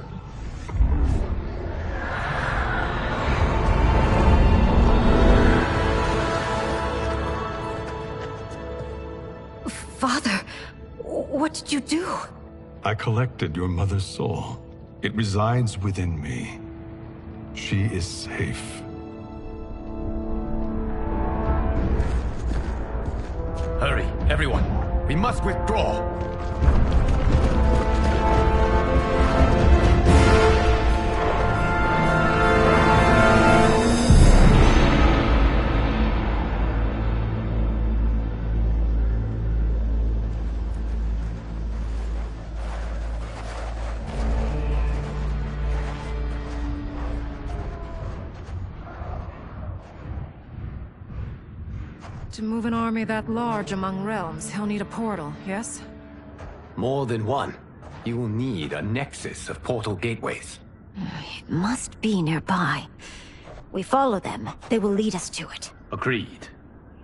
Father, what did you do? I collected your mother's soul. It resides within me. She is safe. Hurry, everyone. We must withdraw. To move an army that large among realms, he'll need a portal, yes? More than one. You will need a nexus of portal gateways. It must be nearby. We follow them, they will lead us to it. Agreed.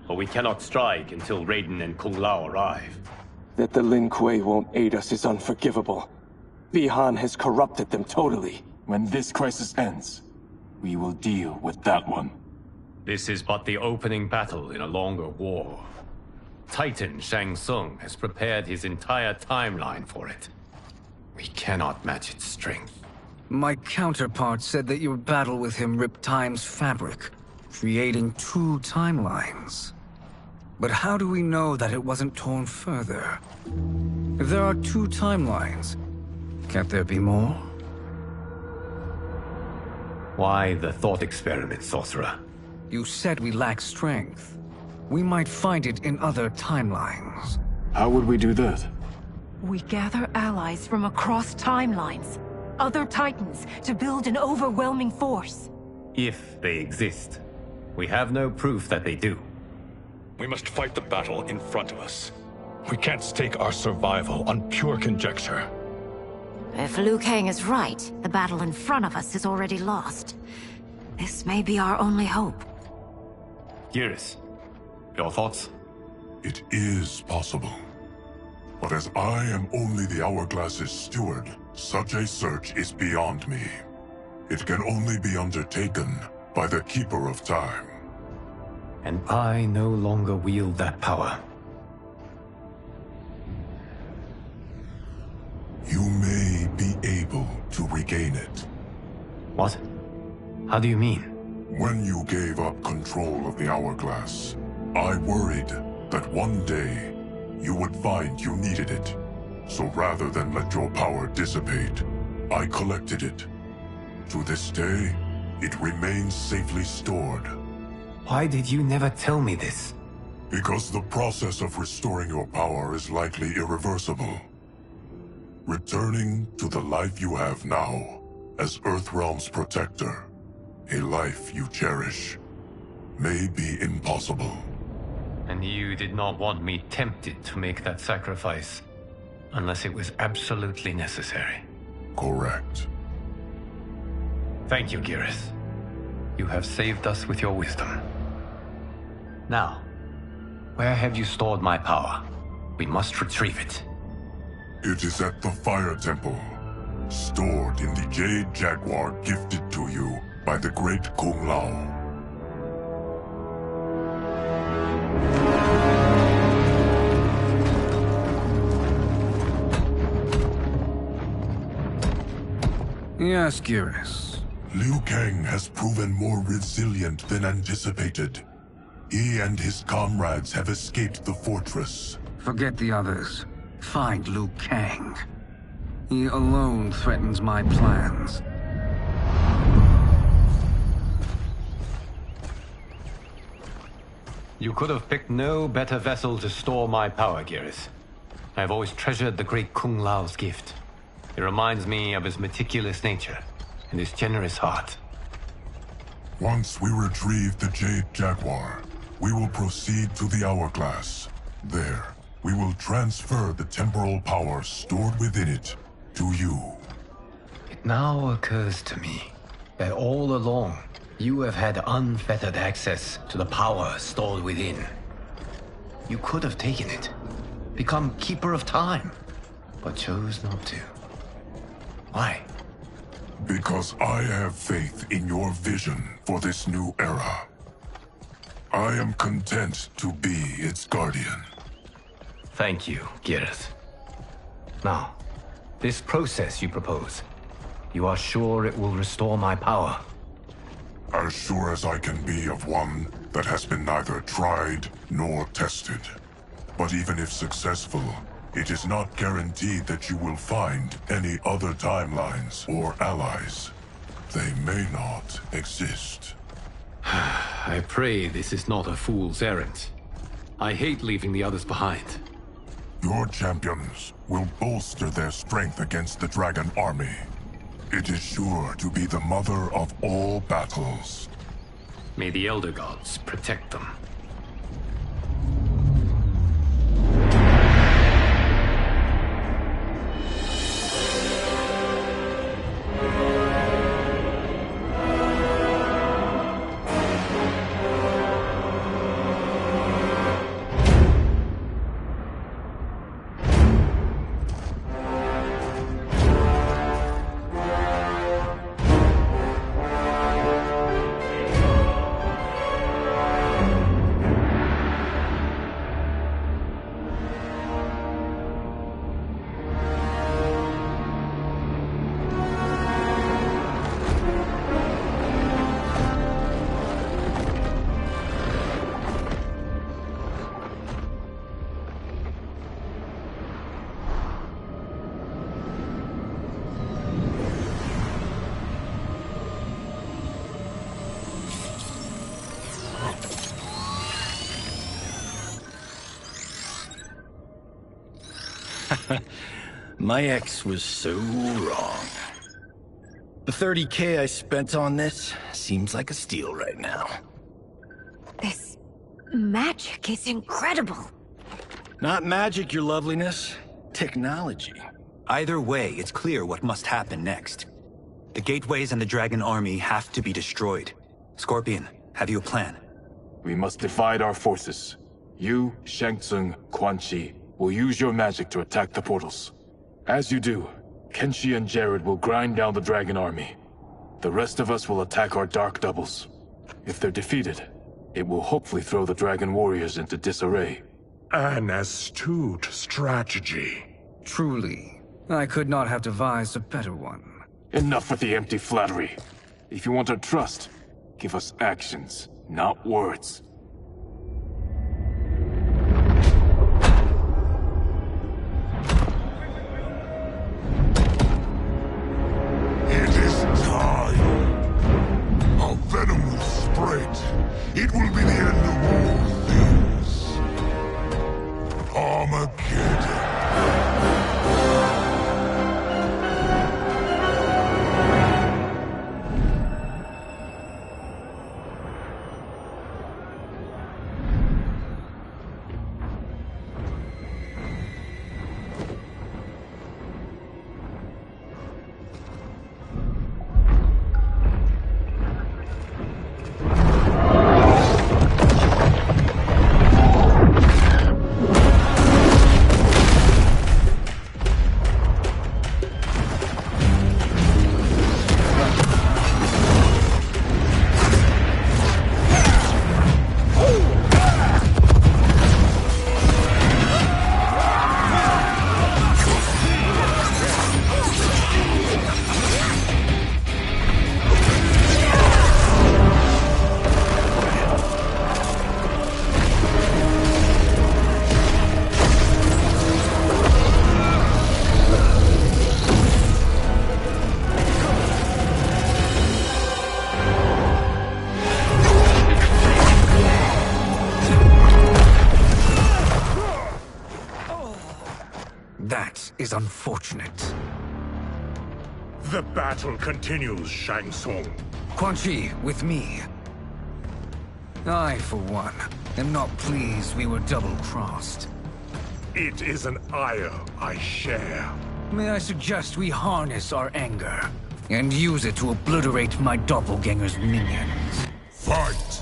But we cannot strike until Raiden and Kung Lao arrive. That the Lin Kuei won't aid us is unforgivable. Bi-Han has corrupted them totally. When this crisis ends, we will deal with that one. This is but the opening battle in a longer war. Titan Shang Tsung has prepared his entire timeline for it. We cannot match its strength. My counterpart said that your battle with him ripped time's fabric, creating 2 timelines. But how do we know that it wasn't torn further? If there are 2 timelines, can't there be more? Why the thought experiment, Sorcerer? You said we lack strength. We might find it in other timelines. How would we do that? We gather allies from across timelines, other Titans, to build an overwhelming force. If they exist. We have no proof that they do. We must fight the battle in front of us. We can't stake our survival on pure conjecture. If Liu Kang is right, the battle in front of us is already lost. This may be our only hope. Geras, your thoughts? It is possible. But as I am only the Hourglass's steward, such a search is beyond me. It can only be undertaken by the Keeper of Time. And I no longer wield that power. You may be able to regain it. What? How do you mean? When you gave up control of the Hourglass, I worried that one day you would find you needed it. So rather than let your power dissipate, I collected it. To this day, it remains safely stored. Why did you never tell me this? Because the process of restoring your power is likely irreversible. Returning to the life you have now, as Earthrealm's protector, a life you cherish, may be impossible. And you did not want me tempted to make that sacrifice, unless it was absolutely necessary. Correct. Thank you, Geras. You have saved us with your wisdom. Now, where have you stored my power? We must retrieve it. It is at the Fire Temple, stored in the Jade Jaguar gifted to you by the great Kung Lao. Yes, Geras. Liu Kang has proven more resilient than anticipated. He and his comrades have escaped the fortress. Forget the others. Find Liu Kang. He alone threatens my plans. You could have picked no better vessel to store my power, Geras. I have always treasured the great Kung Lao's gift. It reminds me of his meticulous nature and his generous heart. Once we retrieve the Jade Jaguar, we will proceed to the Hourglass. There, we will transfer the temporal power stored within it to you. It now occurs to me that all along, you have had unfettered access to the power stored within. You could have taken it, become Keeper of Time, but chose not to. Why? Because I have faith in your vision for this new era. I am content to be its guardian. Thank you, Geras. Now, this process you propose, you are sure it will restore my power? As sure as I can be of one that has been neither tried nor tested. But even if successful, it is not guaranteed that you will find any other timelines or allies. They may not exist. I pray this is not a fool's errand. I hate leaving the others behind. Your champions will bolster their strength against the Dragon Army. It is sure to be the mother of all battles. May the Elder Gods protect them. My ex was so wrong. The 30K I spent on this seems like a steal right now. This magic is incredible. Not magic, your loveliness. Technology. Either way, it's clear what must happen next. The gateways and the Dragon Army have to be destroyed. Scorpion, have you a plan? We must divide our forces. You, Shang Tsung, Quan Chi will use your magic to attack the portals. As you do, Kenshi and Jared will grind down the dragon army. The rest of us will attack our dark doubles. If they're defeated, it will hopefully throw the dragon warriors into disarray. An astute strategy. Truly, I could not have devised a better one. Enough with the empty flattery. If you want our trust, give us actions, not words. It is time. Our venom will spread. It will be the end of all things. Armageddon. That is unfortunate. The battle continues, Shang Tsung. Quan Chi, with me. I, for one, am not pleased we were double-crossed. It is an ire I share. May I suggest we harness our anger and use it to obliterate my doppelganger's minions? Fight!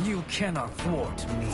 You cannot thwart me.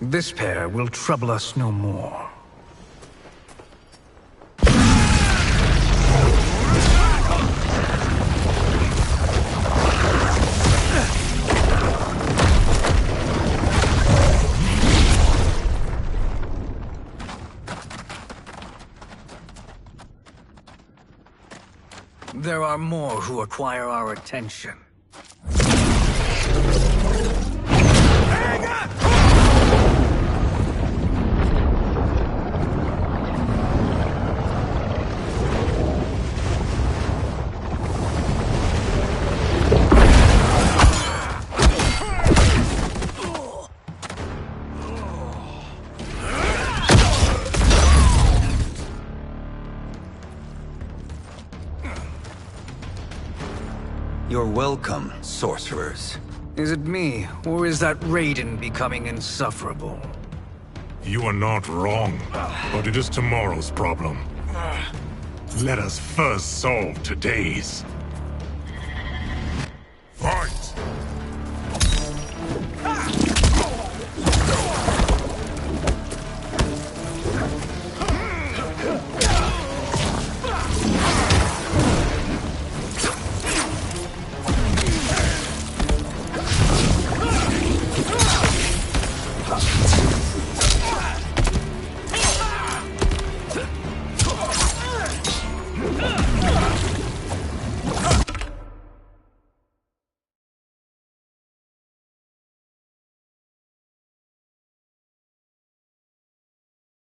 This pair will trouble us no more. There are more who require our attention. Hang up! You're welcome, sorcerers. Is it me, or is that Raiden becoming insufferable? You are not wrong, but it is tomorrow's problem. Let us first solve today's. Fight!